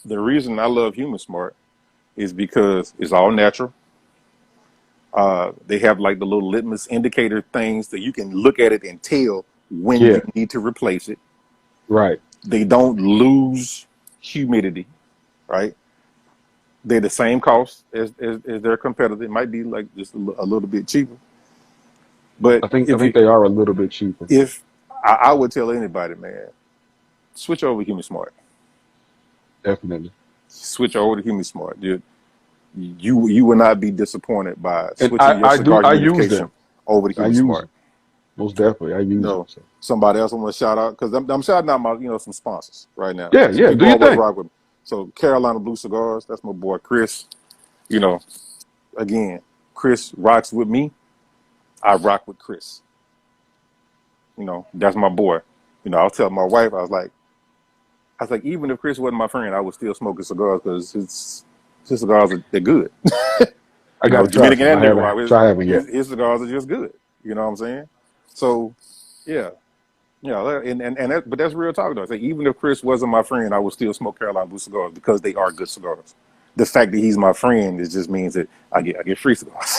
the reason I love Human Smart is because it's all natural. They have like the little litmus indicator things that you can look at it and tell when Yeah. you need to replace it. Right. They don't lose humidity, right? They're the same cost as their competitor. It might be like just a little bit cheaper. But I think they are a little bit cheaper. if I would tell anybody, man, switch over to Human Smart. Definitely. Switch over to Human Smart. You will not be disappointed by And switching your cigar I use humidification them. over to I Human use Smart. them. Most definitely. I use them. No, So. somebody else I want to shout out, because I'm shouting out my some sponsors right now. Yeah. Some Yeah. Do people your always thing. rock with me. So Carolina Blue Cigars, that's my boy Chris. You know, again, Chris rocks with me. I rock with Chris. You know, that's my boy. You know, I was telling my wife, I was like, even if Chris wasn't my friend, I would still smoke his cigars, because his cigars they're good. I You got know, to try Dominican some. I and haven't Nicaragua, try haven't yet. his cigars are just good. You know what I'm saying? So, yeah. Yeah, but that's real talk though. I say, even if Chris wasn't my friend, I would still smoke Carolina Blue cigars, because they are good cigars. The fact that he's my friend, it just means that I get free cigars.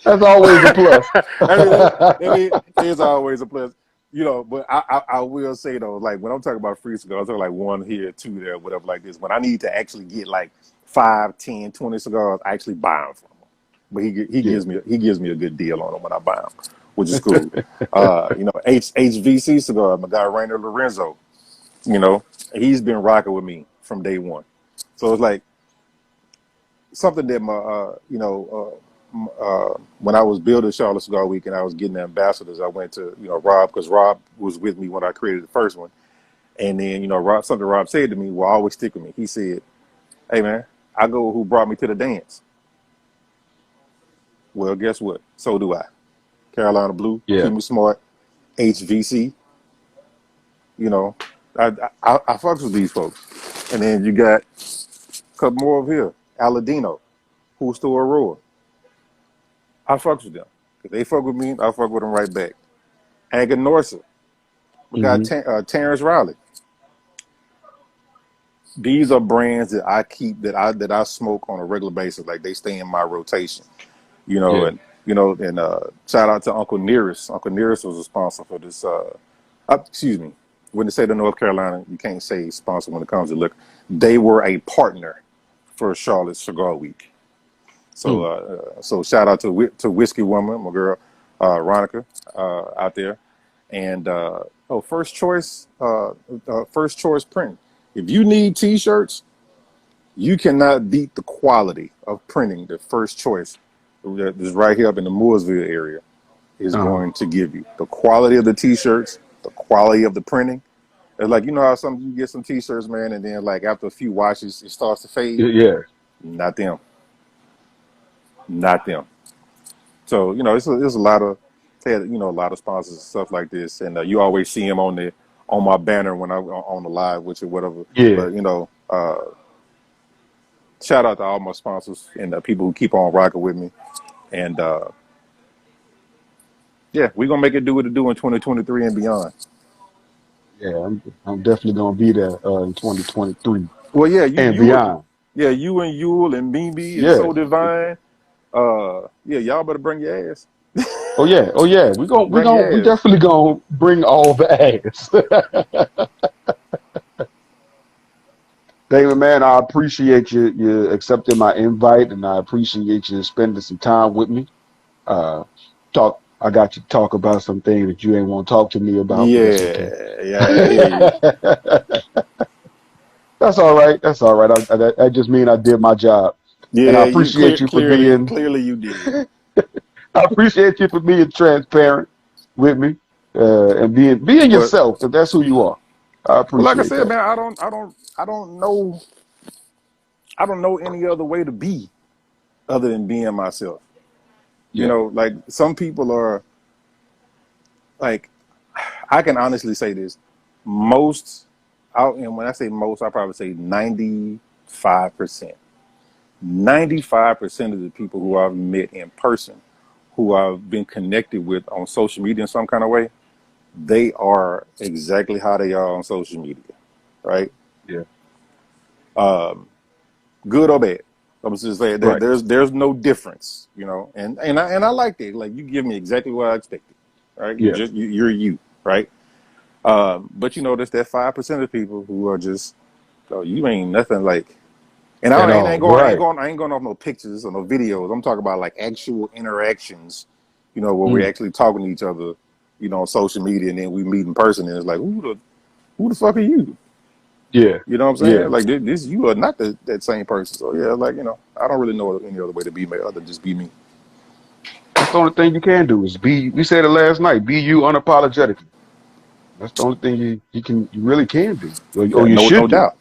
That's always a plus. I mean, it's always a plus. You know, but I will say though, like when I'm talking about free cigars, they're like one here, two there, whatever like this. When I need to actually get like 5, 10, 20 cigars, I actually buy them from him. But he Yeah. gives me a good deal on them when I buy them, which is cool. You know, HVC cigar, my guy Rainer Lorenzo. You know, he's been rocking with me from day one. So it's like something that when I was building Charlotte Cigar Week and I was getting the ambassadors, I went to Rob, because Rob was with me when I created the first one, and then Rob said to me will always stick with me. He said, "Hey man, I go with who brought me to the dance." Well, guess what? So do I. Carolina Blue, Yeah. Human Smart, HVC. You know, I fucks with these folks, and then you got a couple more over here. Aladino, who's still Aurora. I fucks with them. If they fuck with me, I fuck with them right back. Aganorsa, we got Hmm. Terrence Riley. These are brands that I keep, that I smoke on a regular basis. Like, they stay in my rotation. Yeah. And shout out to Uncle Nearest. Uncle Nearest was a sponsor for this. Excuse me. When the state of North Carolina, you can't say sponsor when it comes to liquor. They were a partner for Charlotte Cigar Week. So, Mm. so shout out to Whiskey Woman, my girl, Ronica, out there, and first choice print. If you need T-shirts, you cannot beat the quality of printing that First Choice, that is right here up in the Mooresville area, is Uh-huh. going to give you. The quality of the T-shirts, the quality of the printing. It's like, you know how some you get some T-shirts, man, and then like after a few washes, it starts to fade. Yeah. Not them, not them. So it's a lot of they had, a lot of sponsors and stuff like this, and you always see them on my banner when I'm on the live, which or whatever. Yeah. But shout out to all my sponsors and the people who keep on rocking with me, and yeah, we're gonna make it do what it do in 2023 and beyond. Yeah. I'm definitely gonna be there in 2023 Well, yeah, and beyond. you and Yule and Mimi and Yeah. So Divine. Yeah, y'all better bring your ass. Oh yeah. Oh yeah. Bring We your ass. definitely gonna bring all the ass. David, man, I appreciate you accepting my invite, and I appreciate you spending some time with me. Uh, I got you to talk about some things that you ain't want to talk to me about, but that's okay. Yeah, yeah, I hear you. That's all right. That's all right. That just mean I did my job, and I Yeah, you appreciate you for being. clearly you did. I appreciate you for being transparent with me, and being But yourself, because that's who you are. I like I appreciate said, that. man, I don't know any other way to be other than being myself. Yeah. Like some people are like, I can honestly say this. Most out, and when I say most, I probably say 95%. 95% of the people who I've met in person, who I've been connected with on social media in some kind of way, they are exactly how they are on social media, right? Yeah. Good or bad. I'm just saying Right. there's no difference, and I like that. Like you give me exactly what I expected, right? Yeah. You're you, right? But there's that 5% of people who are just, oh, you ain't nothing like. And At I ain't, all. ain't going, I ain't Right. going, I ain't going off no pictures or no videos. I'm talking about like actual interactions, where we're Mm. actually talking to each other, on social media, and then we meet in person, and it's like, who the fuck are you? Yeah. You know what I'm Yeah. saying? Like this, you are not that same person. So yeah, like I don't really know any other way to be me other than just be me. That's the only thing you can do is be. We said it last night. Be you unapologetically. That's the only thing you really can do, or Yeah, you no should do, doubt.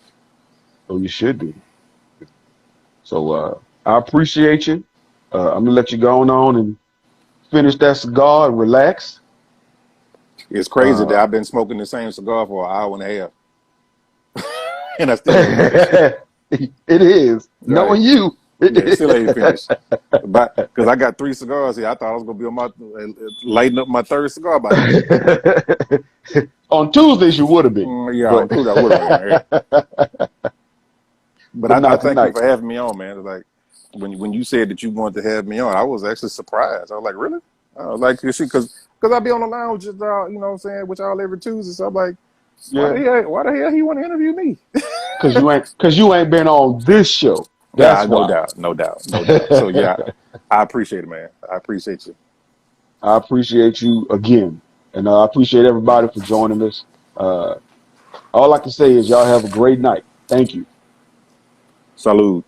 or you should do. So I appreciate you. I'm gonna let you go on and finish that cigar and relax. It's crazy that Uh, I've been smoking the same cigar for an hour and a half, and I still ain't finished. it is Right? knowing you. Yeah, it still ain't finished. But because I got 3 cigars here, I thought I was gonna be on my lighting up my third cigar by now. On Tuesdays you would have been, Yeah, but on Tuesday I would have been. Yeah. But but I not thank you tonight. for having me on, man. It's like when you said that you wanted to have me on, I was actually surprised. I was like, really? I was like, because I be on the lounge, you know what I'm saying, with y'all every Tuesday. So I'm like, Yeah, why the hell he want to interview me? because you ain't been on this show. Yeah, That's no why. doubt, no doubt, no doubt. So yeah, I appreciate it, man. I appreciate you. I appreciate you again, and I appreciate everybody for joining us. Uh, all I can say is y'all have a great night. Thank you. Salud.